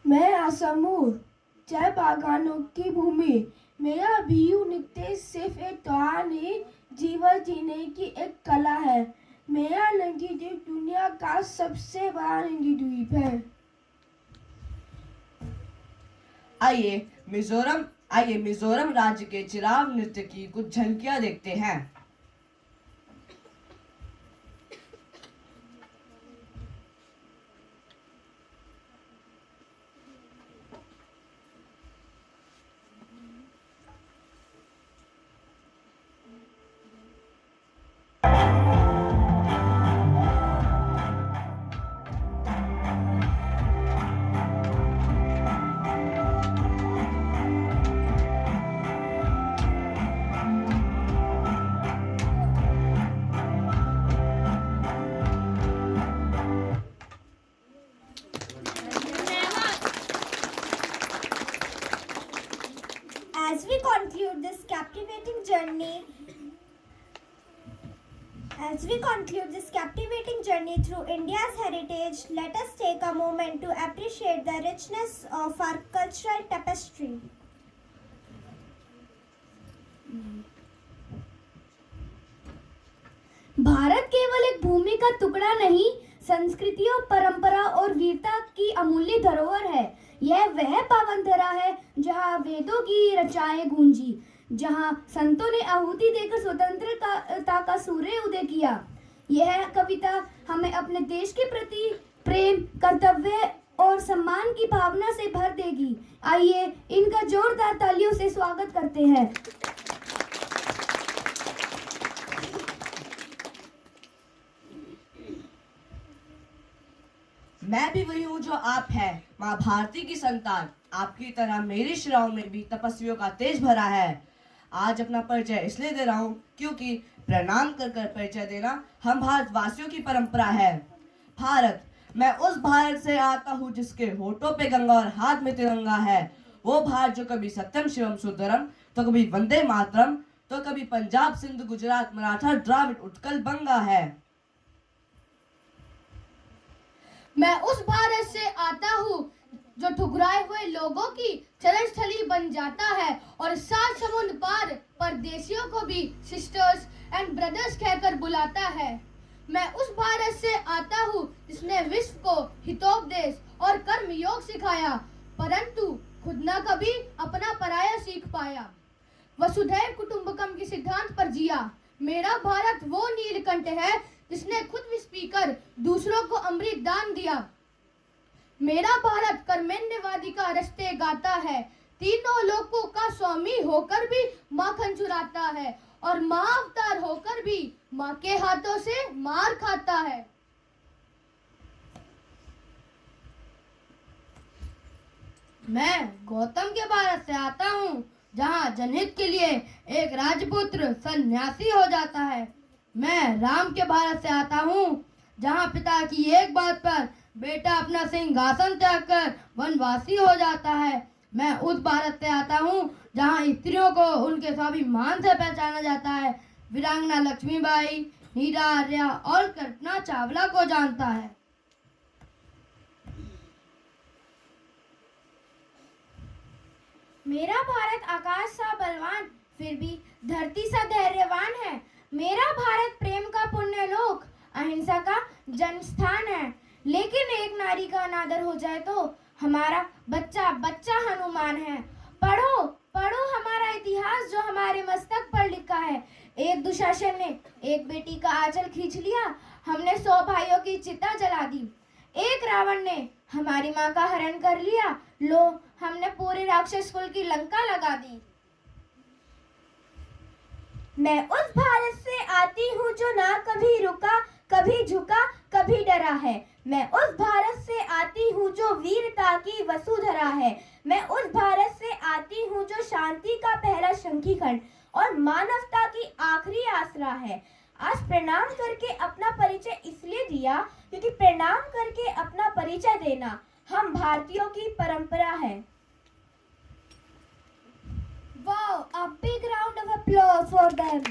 Speaker 6: मैं असम हूँ, चाय बागानों की भूमि। मेरा बिहू नृत्य सिर्फ एक त्योहार नहीं, जीवन जीने की एक कला है। मेरा नंगी द्वीप दुनिया का सबसे बड़ा नंगी द्वीप है।
Speaker 11: आइए मिजोरम राज्य के चिराग नृत्य की कुछ झलकियां देखते हैं।
Speaker 2: As we conclude this captivating journey through India's heritage, let us take a moment to appreciate the richness of our cultural tapestry.
Speaker 1: Bharat केवल एक भूमि का टुकड़ा नहीं, संस्कृतियों, परंपरा और वीरता की अमूल्य धरोहर है। यह वह पावन धरा है जहाँ वेदों की रचाएं गूंजी, जहाँ संतों ने आहुति देकर स्वतंत्रता का सूर्य उदय किया। यह कविता हमें अपने देश के प्रति प्रेम, कर्तव्य और सम्मान की भावना से भर देगी। आइए इनका जोरदार तालियों से स्वागत करते हैं।
Speaker 11: मैं भी वही हूँ जो आप हैं, माँ भारती की संतान। आपकी तरह मेरी शिराओं में भी तपस्वियों का तेज भरा है। आज अपना परिचय इसलिए दे रहा हूँ क्योंकि प्रणाम कर कर परिचय देना हम भारतवासियों की परंपरा है। भारत, मैं उस भारत से आता हूँ जिसके होठों पे गंगा और हाथ में तिरंगा है। वो भारत जो कभी सत्यम शिवम सुंदरम, तो कभी वंदे मातरम, तो कभी पंजाब, सिंध, गुजरात, मराठा, द्राविड़, उत्कल, बंगा है।
Speaker 7: मैं उस भारत से आता हूँ जो ठुकराए हुए लोगों की चरणस्थली बन जाता है और 7 समुद्र पार परदेशियों को भी सिस्टर्स एंड ब्रदर्स कहकर बुलाता है। मैं उस भारत से आता हूँ जिसने विश्व को हितोपदेश और कर्म योग सिखाया, परंतु खुद न कभी अपना पराया सीख पाया। वसुधैव कुटुंबकम के सिद्धांत पर जिया। मेरा भारत वो नीलकंठ है जिसने खुद विष पीकर दूसरों को अमृत दान दिया। मेरा भारत कर्मण्यवादी का रस्ते गाता है, तीनों लोकों का स्वामी होकर भी माखन चुराता है और माँ अवतार होकर भी माँ के हाथों से मार खाता है। मैं गौतम के भारत से आता हूँ जहाँ जनहित के लिए एक राजपुत्र सन्यासी हो जाता है। मैं राम के भारत से आता हूँ जहाँ पिता की एक बात पर बेटा अपना सिंहासन त्याग कर वनवासी हो जाता है। मैं उस भारत से आता हूँ जहाँ स्त्रियों को उनके स्वाभिमान से पहचाना जाता है। वीरांगना लक्ष्मीबाई, नीरा आर्या और कल्पना चावला को जानता है।
Speaker 2: मेरा भारत आकाश सा बलवान, फिर भी धरती सा धैर्यवान है। मेरा भारत प्रेम का पुण्य लोक, अहिंसा का जन्म स्थान है। लेकिन एक नारी का अनादर हो जाए तो हमारा बच्चा बच्चा हनुमान है। पढ़ो पढ़ो हमारा इतिहास जो हमारे मस्तक पर लिखा है। एक दुशासन ने एक बेटी का आंचल खींच लिया, हमने 100 भाइयों की चिता जला दी। एक रावण ने हमारी माँ का हरण कर लिया, लो हमने पूरे राक्षस कुल की लंका लगा दी। मैं उस भारत से आती हूँ जो ना कभी रुका, कभी झुका, कभी डरा है। मैं उस भारत से आती हूँ जो वीरता की वसुधरा है। मैं उस भारत से आती हूँ जो शांति का पहला शंखीखंड और मानवता की आखिरी आसरा है। आज प्रणाम करके अपना परिचय इसलिए दिया क्योंकि प्रणाम करके अपना परिचय देना हम भारतीयों की परंपरा है। Wow, a big round of applause for them.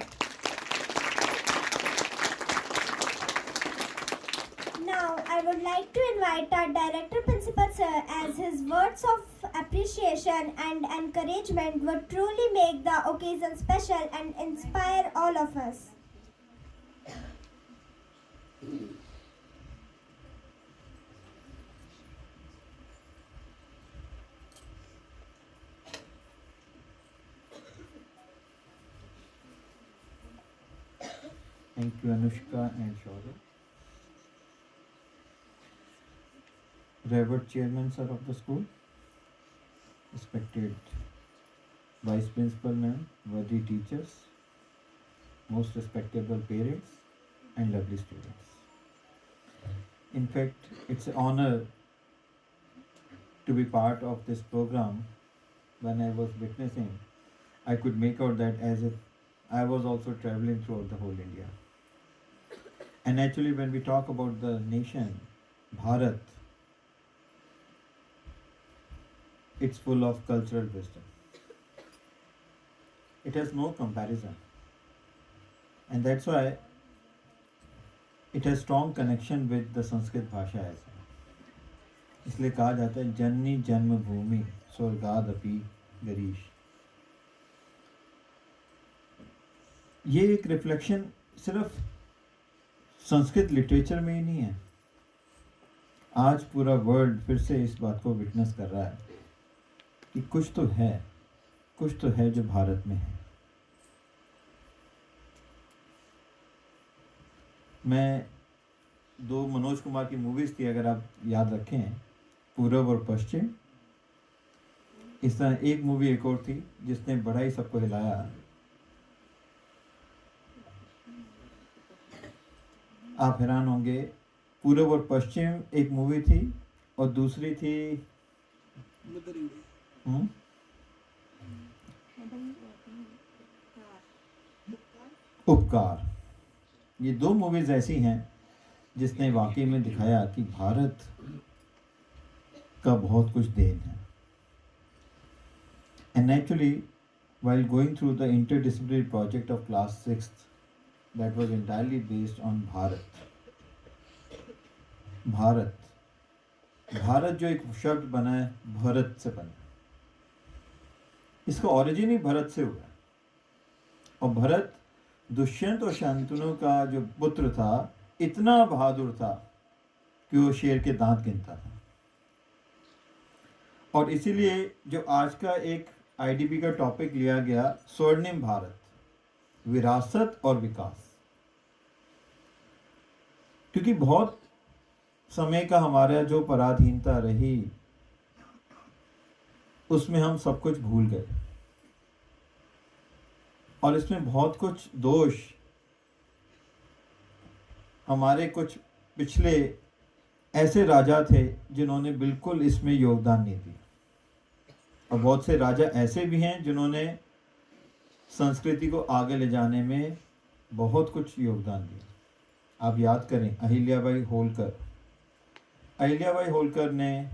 Speaker 2: Now, I would like to invite our Director Principal Sir as his words of appreciation and encouragement would truly make the occasion special and inspire all of us.
Speaker 12: Thank you, Anushka and Shaurya. Revered Chairman Sir of the school, respected Vice Principal Ma'am, worthy teachers, most respectable parents and lovely students. In fact, it's an honor to be part of this program. When I was witnessing, I could make out that as if I was also traveling throughout the whole India. And actually, when we talk about the nation, Bharat, it's full of cultural wisdom. It has no comparison. And that's why it has strong connection with the Sanskrit Bhasha as well. इसलिए कहा जाता है जननी जन्मभूमि स्वर्गादपि गरीश। ये एक reflection सिर्फ Sanskrit literature में ही नहीं है, आज पूरा वर्ल्ड फिर से इस बात को विटनेस कर रहा है कि कुछ तो है जो भारत में है। मैं 2 मनोज कुमार की मूवीज थी, अगर आप याद रखें, पूर्व और पश्चिम। इस तरह एक मूवी एक और थी जिसने बड़ा ही सबको हिलाया, आप हैरान होंगे। पूर्व और पश्चिम एक मूवी थी और दूसरी थी उपकार। ये 2 मूवीज ऐसी हैं जिसने वाकई में दिखाया कि भारत का बहुत कुछ देन है। And actually while going through the interdisciplinary project of class 6th that was entirely based on Bharat जो एक शब्द बना है, भरत से बना, इसका ओरिजिन ही भरत से हुआ है। और भरत दुष्यंत और शांतनु का जो पुत्र था, इतना बहादुर था कि वो शेर के दांत गिनता था। और इसीलिए जो आज का एक आईडीपी का टॉपिक लिया गया, स्वर्णिम भारत, विरासत और विकास, क्योंकि बहुत समय का हमारा जो पराधीनता रही उसमें हम सब कुछ भूल गए। और इसमें बहुत कुछ दोष हमारे कुछ पिछले ऐसे राजा थे जिन्होंने बिल्कुल इसमें योगदान नहीं दिया, और बहुत से राजा ऐसे भी हैं जिन्होंने संस्कृति को आगे ले जाने में बहुत कुछ योगदान दिया। आप याद करें अहिल्याबाई होलकर। अहिल्याबाई होलकर ने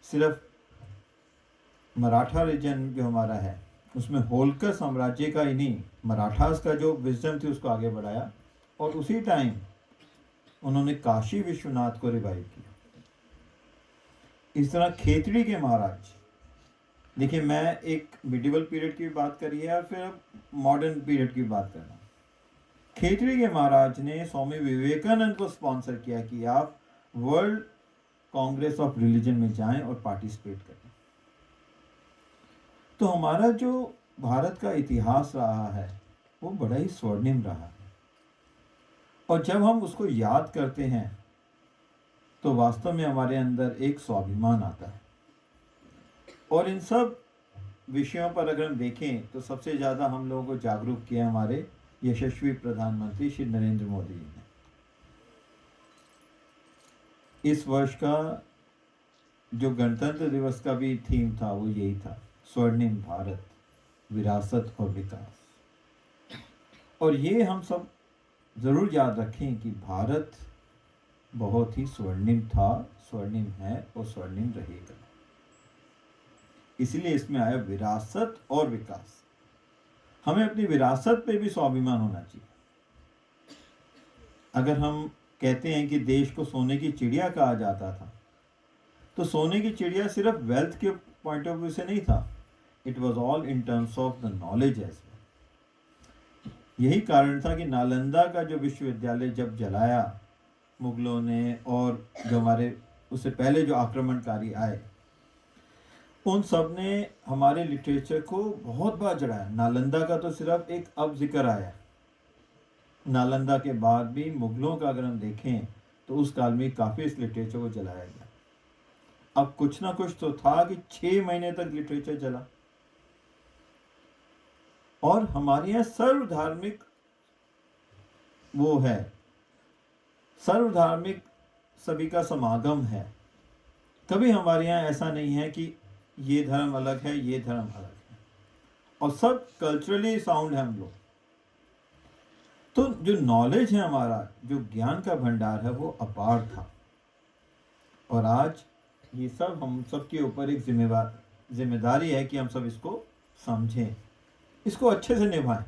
Speaker 12: सिर्फ मराठा रीजन जो हमारा है उसमें होलकर साम्राज्य का ही नहीं, मराठास का जो विजडम थी उसको आगे बढ़ाया, और उसी टाइम उन्होंने काशी विश्वनाथ को रिवाइव किया। इस तरह खेतड़ी के महाराज, देखिए मैं एक मिडिवल पीरियड की बात करी है और फिर मॉडर्न पीरियड की बात कर रहा हूँ। खेतड़ी के महाराज ने स्वामी विवेकानंद को स्पॉन्सर किया कि आप वर्ल्ड कांग्रेस ऑफ रिलीजन में जाएं और पार्टिसिपेट करें। तो हमारा जो भारत का इतिहास रहा है वो बड़ा ही स्वर्णिम रहा है, और जब हम उसको याद करते हैं तो वास्तव में हमारे अंदर एक स्वाभिमान आता है। और इन सब विषयों पर अगर हम देखें तो सबसे ज़्यादा हम लोगों को जागरूक किया हमारे यशस्वी प्रधानमंत्री श्री नरेंद्र मोदी जी ने। इस वर्ष का जो गणतंत्र दिवस का भी थीम था वो यही था, स्वर्णिम भारत, विरासत और विकास। और ये हम सब ज़रूर याद रखें कि भारत बहुत ही स्वर्णिम था, स्वर्णिम है और स्वर्णिम रहेगा। इसलिए इसमें आया विरासत और विकास। हमें अपनी विरासत पे भी स्वाभिमान होना चाहिए। अगर हम कहते हैं कि देश को सोने की चिड़िया कहा जाता था, तो सोने की चिड़िया सिर्फ वेल्थ के पॉइंट ऑफ व्यू से नहीं था, it was all in terms of the knowledge as well. यही कारण था कि नालंदा का जो विश्वविद्यालय जब जलाया मुगलों ने, और जो हमारे उससे पहले जो आक्रमणकारी आए, उन सब ने हमारे लिटरेचर को बहुत बार जलाया। नालंदा का तो सिर्फ एक अब जिक्र आया, नालंदा के बाद भी मुगलों का अगर हम देखें तो उस काल में काफ़ी इस लिटरेचर को जलाया गया। अब कुछ ना कुछ तो था कि 6 महीने तक लिटरेचर जला। और हमारे यहाँ सर्वधार्मिक वो है, सर्वधार्मिक सभी का समागम है। कभी हमारे यहाँ ऐसा नहीं है कि ये धर्म अलग है, ये धर्म अलग है, और सब कल्चरली साउंड है हम लोग। तो जो नॉलेज है हमारा, जो ज्ञान का भंडार है वो अपार था। और आज ये सब हम सब के ऊपर एक जिम्मेदारी है कि हम सब इसको समझें, इसको अच्छे से निभाएं।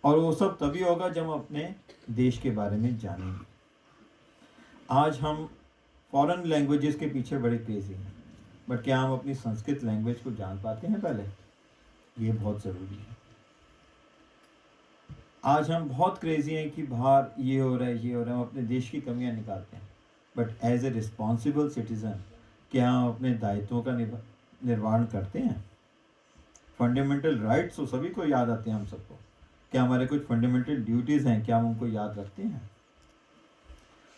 Speaker 12: और वो सब तभी होगा जब हम अपने देश के बारे में जानेंगे। आज हम फॉरेन लैंग्वेजेस के पीछे बड़े क्रेजी हैं, बट क्या हम अपनी संस्कृत लैंग्वेज को जान पाते हैं पहले? ये बहुत ज़रूरी है। आज हम बहुत क्रेजी हैं कि बाहर ये हो रहा है, ये हो रहा है, हम अपने देश की कमियां निकालते हैं, but as a responsible citizen क्या हम अपने दायित्वों का निर्वहन करते हैं? फंडामेंटल राइट्स तो सभी को याद आते हैं हम सबको, क्या हमारे कुछ फंडामेंटल ड्यूटीज़ हैं, क्या हम उनको याद रखते हैं?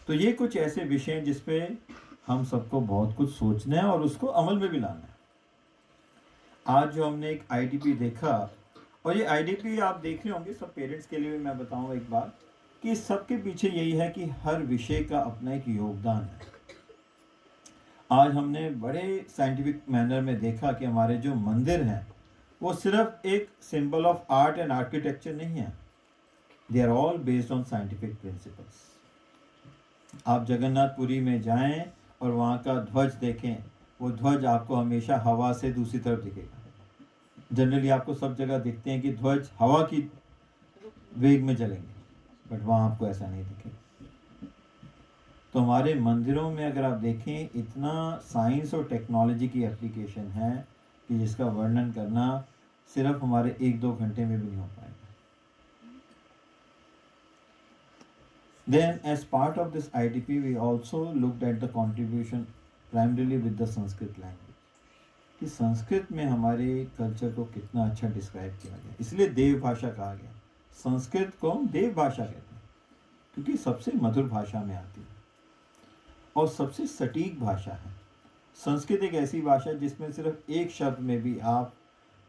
Speaker 12: तो ये कुछ ऐसे विषय हैं जिस पे हम सबको बहुत कुछ सोचना है और उसको अमल में भी लाना है। आज जो हमने एक आईडीपी देखा, और ये आईडीपी आप देख रहे होंगे, सब पेरेंट्स के लिए भी मैं बताऊँ एक बात कि सबके पीछे यही है कि हर विषय का अपना एक योगदान है। आज हमने बड़े साइंटिफिक मैनर में देखा कि हमारे जो मंदिर हैं वो सिर्फ एक symbol of art and architecture नहीं है, they are all based on scientific principles. आप जगन्नाथपुरी में जाएं और वहाँ का ध्वज देखें, वो ध्वज आपको हमेशा हवा से दूसरी तरफ दिखेगा। जनरली आपको सब जगह दिखते हैं कि ध्वज हवा की वेग में चलेंगे, बट वहाँ आपको ऐसा नहीं दिखेगा। तो हमारे मंदिरों में अगर आप देखें, इतना साइंस और टेक्नोलॉजी की एप्लीकेशन है कि जिसका वर्णन करना सिर्फ हमारे 1-2 घंटे में भी नहीं हो पाएगा। Then as part of this IDP we also looked at the contribution primarily with the Sanskrit language, कि संस्कृत में हमारे कल्चर को कितना अच्छा डिस्क्राइब किया गया। इसलिए देव भाषा कहा गया। संस्कृत को हम देव भाषा कहते हैं क्योंकि सबसे मधुर भाषा में आती है और सबसे सटीक भाषा है। संस्कृत एक ऐसी भाषा जिसमें सिर्फ एक शब्द में भी आप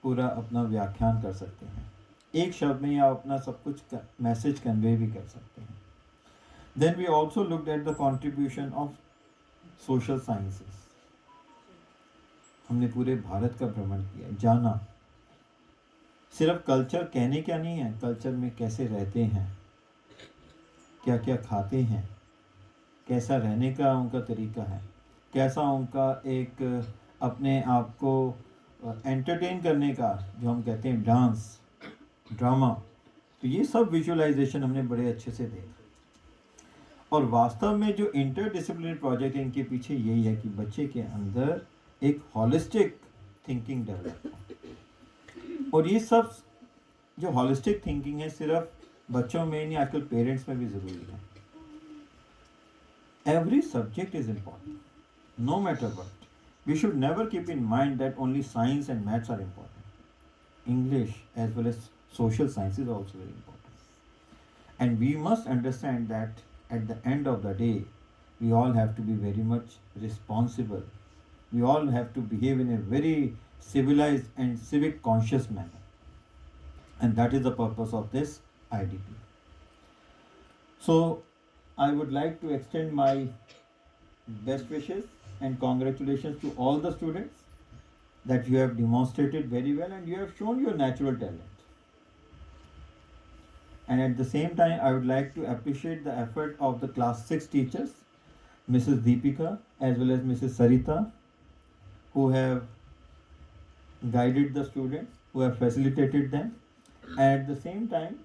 Speaker 12: पूरा अपना व्याख्यान कर सकते हैं, एक शब्द में ही आप अपना सब कुछ मैसेज कन्वे भी कर सकते हैं। Then we also looked at the contribution of social sciences. हमने पूरे भारत का भ्रमण किया, जाना सिर्फ कल्चर कहने क्या नहीं है, कल्चर में कैसे रहते हैं, क्या क्या खाते हैं, कैसा रहने का उनका तरीका है, कैसा उनका एक अपने आप को एंटरटेन करने का जो हम कहते हैं डांस, ड्रामा, तो ये सब विजुअलाइजेशन हमने बड़े अच्छे से देखा। और वास्तव में जो इंटरडिसिप्लिनरी प्रोजेक्ट है इनके पीछे यही है कि बच्चे के अंदर एक हॉलिस्टिक थिंकिंग डेवलप हो। और ये सब जो हॉलिस्टिक थिंकिंग है सिर्फ बच्चों में नहीं, आजकल पेरेंट्स में भी ज़रूरी है। Every subject is important, no matter what. We should never keep in mind that only science and maths are important. English as well as social science is also very important, and we must understand that at the end of the day we all have to be very much responsible. We all have to behave in a very civilized and civic conscious manner, and that is the purpose of this IDP. So I would like to extend my best wishes and congratulations to all the students that you have demonstrated very well and you have shown your natural talent. And at the same time, I would like to appreciate the effort of the class 6 teachers, Mrs. Deepika as well as Mrs. Sarita, who have guided the students, who have facilitated them. And at the same time,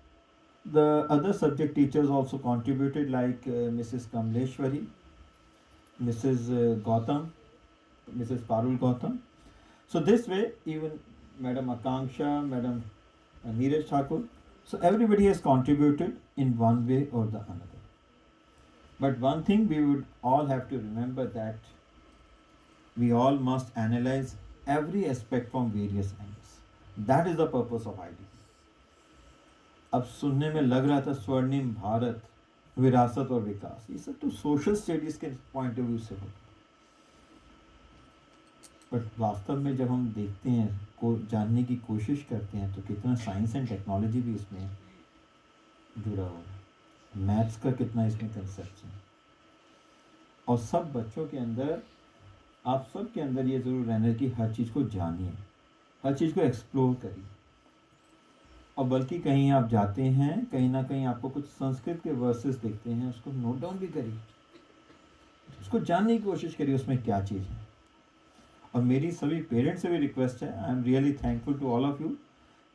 Speaker 12: the other subject teachers also contributed, like Mrs. Kamleshwari, Mrs. Gautam, Mrs. Parul Gautam. So this way, even Madam Akanksha, Madam Neeraj Thakur, so everybody has contributed in one way or the another. But one thing we would all have to remember, that we all must analyze every aspect from various angles. That is the purpose of IDP. अब सुनने में लग रहा था स्वर्णिम भारत, विरासत और विकास, ये सब तो सोशल स्टडीज के पॉइंट ऑफ व्यू से होता, बट वास्तव में जब हम देखते हैं, को जानने की कोशिश करते हैं, तो कितना साइंस एंड टेक्नोलॉजी भी इसमें जुड़ा हुआ है, मैथ्स का कितना इसमें कंसेप्ट है। और सब बच्चों के अंदर, आप सब के अंदर ये ज़रूर रहना है कि हर चीज़ को जानिए, हर चीज़ को एक्सप्लोर करिए। और बल्कि कहीं आप जाते हैं, कहीं ना कहीं आपको कुछ संस्कृत के वर्सेस दिखते हैं, उसको नोट डाउन भी करिए, उसको जानने की कोशिश करिए उसमें क्या चीज़ है। और मेरी सभी पेरेंट्स से भी रिक्वेस्ट है, I am really thankful to all of you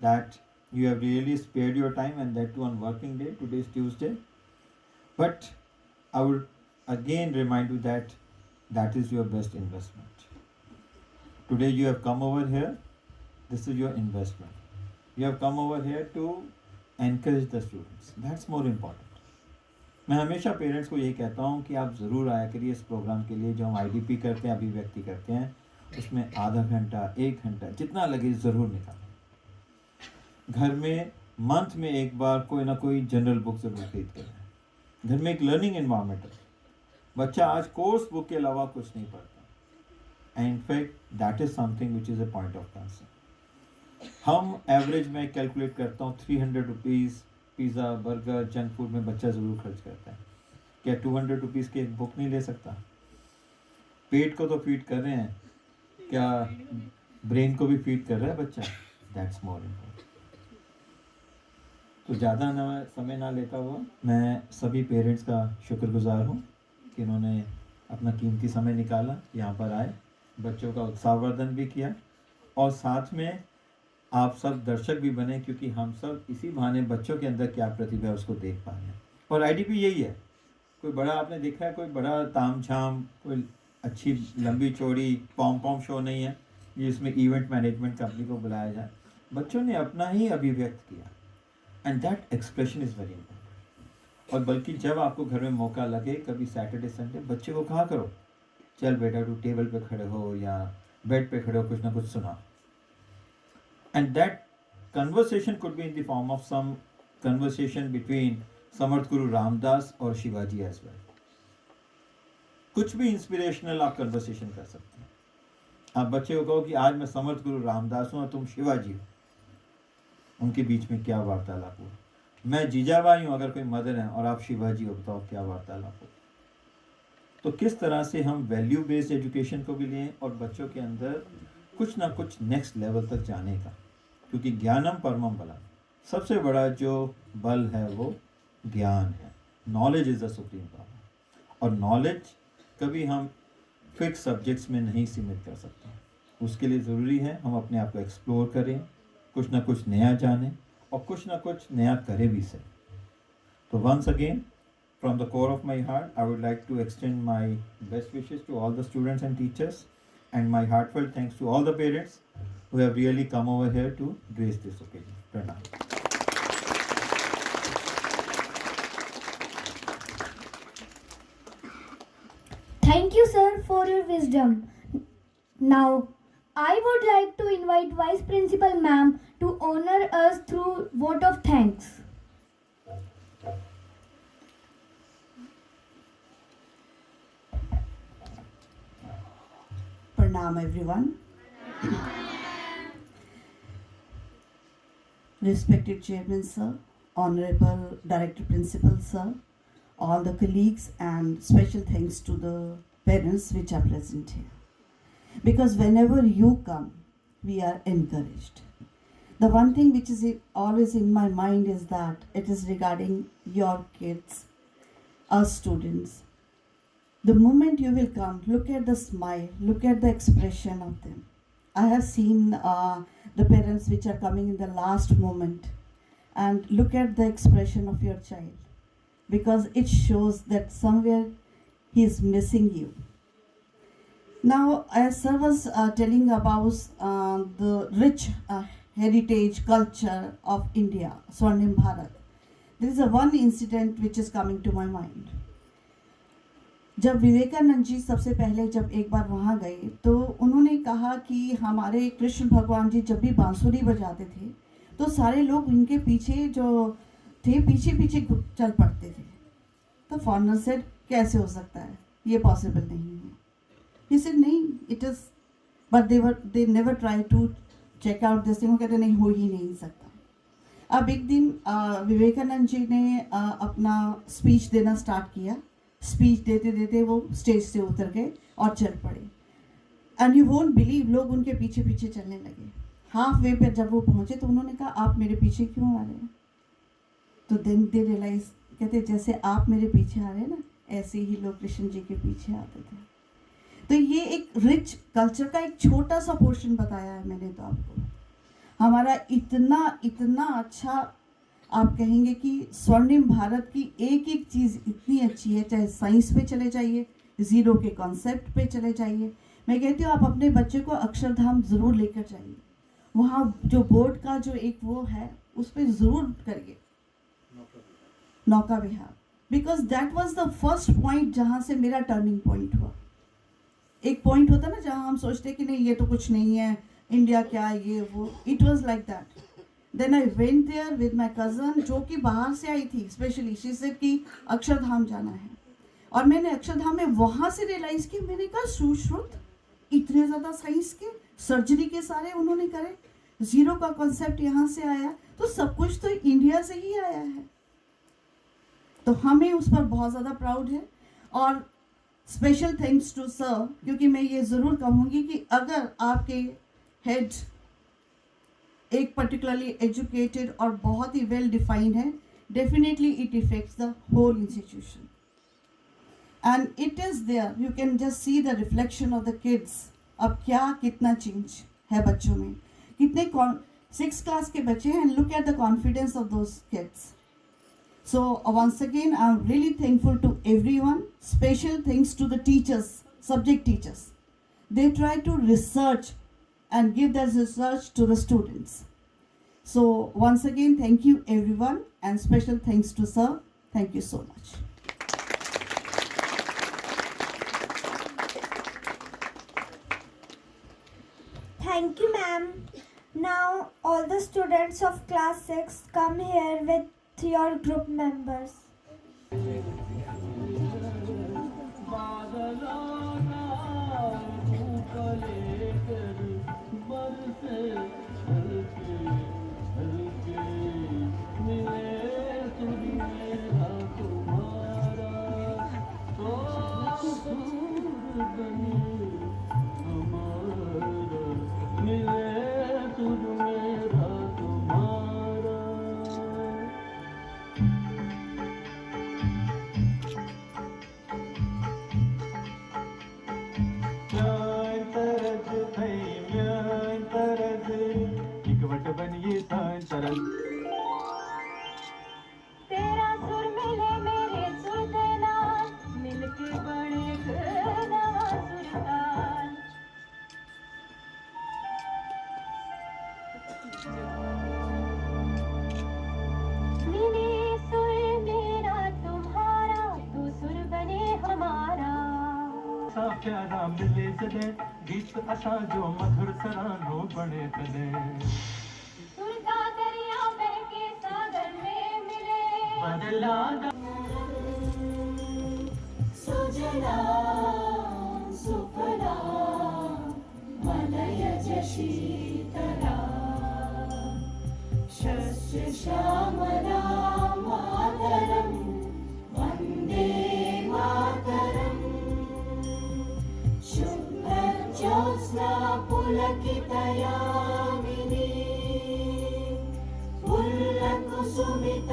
Speaker 12: that you have really spared your time, and that too on working day. Today is Tuesday, but I would again remind you that that is your best investment. Today you have come over here, this is your investment. You have come over here to encourage the students, that's more important. मैं हमेशा parents को यही कहता हूँ कि आप ज़रूर आया करिए इस प्रोग्राम के लिए, जो हम IDP करते हैं, अभिव्यक्ति करते हैं, उसमें आधा घंटा, 1 घंटा जितना लगे ज़रूर निकालें। घर में मंथ में एक बार कोई ना कोई जनरल बुक ज़रूर खरीद करें। घर में एक लर्निंग एनवायरनमेंट है, बच्चा आज कोर्स बुक के अलावा कुछ नहीं पढ़ता, and in fact that is something which is a point of concern. हम एवरेज में कैलकुलेट करता हूँ 300 rupees pizza, burger, junk food में बच्चा ज़रूर खर्च करता है। क्या 200 रुपीज़ की एक बुक नहीं ले सकता? पेट को तो फीड कर रहे हैं, क्या ब्रेन को भी फीड कर रहा है बच्चा? That's more important. तो ज़्यादा समय ना लेता हुआ मैं सभी पेरेंट्स का शुक्रगुजार हूँ कि इन्होंने अपना कीमती समय निकाला, यहाँ पर आए, बच्चों का उत्साहवर्धन भी किया, और साथ में आप सब दर्शक भी बने, क्योंकि हम सब इसी बहाने बच्चों के अंदर क्या प्रतिभा है उसको देख पा रहे हैं। और IDP यही है, कोई बड़ा आपने देखा है, कोई बड़ा ताम झाम, कोई अच्छी लंबी चौड़ी पॉम पॉम शो नहीं है जिसमें इवेंट मैनेजमेंट कंपनी को बुलाया जाए। बच्चों ने अपना ही अभिव्यक्त किया, and that expression is very important. और बल्कि जब आपको घर में मौका लगे, कभी सैटरडे संडे, बच्चे को कहा करो, चल बेटा तू टेबल पे खड़े हो या बेड पे खड़े हो, कुछ ना कुछ सुना। And that conversation could be in the form of some conversation between Samarth Guru Ramdas और शिवाजी एज वेल। कुछ भी इंस्पिरेशनल आप कन्वर्सेशन कर सकते हैं। आप बच्चे को कहो कि आज मैं समर्थ गुरु रामदास हूँ और तुम शिवाजी हो, उनके बीच में क्या वार्तालाप हो। मैं जीजाबाई हूँ अगर कोई मदर है और आप शिवाजी हो, बताओ क्या वार्तालाप हो। तो किस तरह से हम वैल्यू बेस्ड एजुकेशन को भी लें और बच्चों के अंदर कुछ ना कुछ नेक्स्ट लेवल तक जाने का, क्योंकि ज्ञानम परमम बलम, सबसे बड़ा जो बल है वो ज्ञान है। Knowledge is the supreme power, और नॉलेज कभी हम फिक्स सब्जेक्ट्स में नहीं सीमित कर सकते। उसके लिए ज़रूरी है हम अपने आप को एक्सप्लोर करें, कुछ ना कुछ नया जानें और कुछ ना कुछ नया करें भी सही। तो once again from the core of my heart, I would like to extend my best wishes to all the students and teachers, and my heartfelt thanks to all the parents who have really come over here to grace this occasion. Pranam.
Speaker 1: Thank you, sir, for your wisdom. Now, I would like to invite Vice Principal Ma'am to honor us through vote of thanks.
Speaker 13: Pranam everyone. Respected Chairman sir, Honorable Director Principal sir, all the colleagues, and special thanks to the parents which are present here. Because whenever you come, we are encouraged. The one thing which is always in my mind is that it is regarding your kids, us students. The moment you will come, look at the smile, look at the expression of them. I have seen the parents which are coming in the last moment, and look at the expression of your child, because it shows that somewhere he is missing you. Now, as I was telling about the rich heritage culture of India, Swarnim Bharat, there is a one incident which is coming to my mind. जब विवेकानंद जी सबसे पहले जब एक बार वहाँ गए तो उन्होंने कहा कि हमारे कृष्ण भगवान जी जब भी बांसुरी बजाते थे तो सारे लोग इनके पीछे जो थे पीछे पीछे चल पड़ते थे। तो फॉरनर सेड कैसे हो सकता है, ये पॉसिबल नहीं है। ही सेड नहीं, it is, but they never try to check out this thing. वो कहते नहीं, हो ही नहीं सकता। अब एक दिन विवेकानंद जी ने अपना स्पीच देना स्टार्ट किया। स्पीच देते देते वो स्टेज से उतर गए और चल पड़े। एंड यू वोंट बिलीव, लोग उनके पीछे पीछे चलने लगे। हाफ वे पे जब वो पहुंचे तो उन्होंने कहा आप मेरे पीछे क्यों आ रहे हैं? तो देन दे रियलाइज, कहते जैसे आप मेरे पीछे आ रहे हैं ना, ऐसे ही लोग कृष्ण जी के पीछे आते थे। तो ये एक रिच कल्चर का एक छोटा सा पोर्शन बताया है मैंने तो आपको। हमारा इतना इतना अच्छा, आप कहेंगे कि स्वर्णिम भारत की एक एक चीज़ इतनी अच्छी है। चाहे साइंस पे चले जाइए, ज़ीरो के कॉन्सेप्ट पे चले जाइए। मैं कहती हूँ आप अपने बच्चे को अक्षरधाम ज़रूर लेकर जाइए। वहाँ जो बोर्ड का जो एक वो है उस पर ज़रूर करिए नौका विहार, because that was the first point जहाँ से मेरा टर्निंग पॉइंट हुआ। एक पॉइंट होता है ना जहाँ हम सोचते कि नहीं ये तो कुछ नहीं है, इंडिया क्या ये वो, it was like that. Then I went there with my cousin जो कि बाहर से आई थी स्पेशली। शी सेड कि अक्षरधाम जाना है, और मैंने अक्षरधाम में वहाँ से रियलाइज़ किया। मैंने कहा सुश्रुत इतने ज़्यादा साइंस के, सर्जरी के सारे उन्होंने करे, ज़ीरो का कॉन्सेप्ट यहाँ से आया, तो सब कुछ तो इंडिया से ही आया है। तो हमें उस पर बहुत ज़्यादा प्राउड है। और स्पेशल थैंक्स टू सर, क्योंकि मैं ये ज़रूर कहूँगी कि अगर आपके हेड एक पर्टिकुलरली एजुकेटेड और बहुत ही वेल डिफाइंड है, definitely it affects the whole institution. And it is there, you can just see the reflection of the kids. अब क्या कितना चेंज है बच्चों में, कितने 6th क्लास के बच्चे हैं, and look at the confidence of those kids. So once again, I'm really thankful to everyone. Special thanks to the teachers, subject teachers. They try to research and give their research to the students. So once again, thank you everyone, and special thanks to sir. Thank you so much.
Speaker 2: Thank you, ma'am. Now all the students of class 6 come here with your group members.
Speaker 5: प्यारा मिले जले गीत असा जो मधुर तरानो बने तले
Speaker 8: सुरता दरिया बहके सागर में मिले
Speaker 5: बदला
Speaker 1: सुजला सुफला मलयज शीतला शस्य श्यामला मातरम् वन्दे मातरम् शुभ्रज्योत्स्ना पुलकितयामिनी पुल्लकुसुमित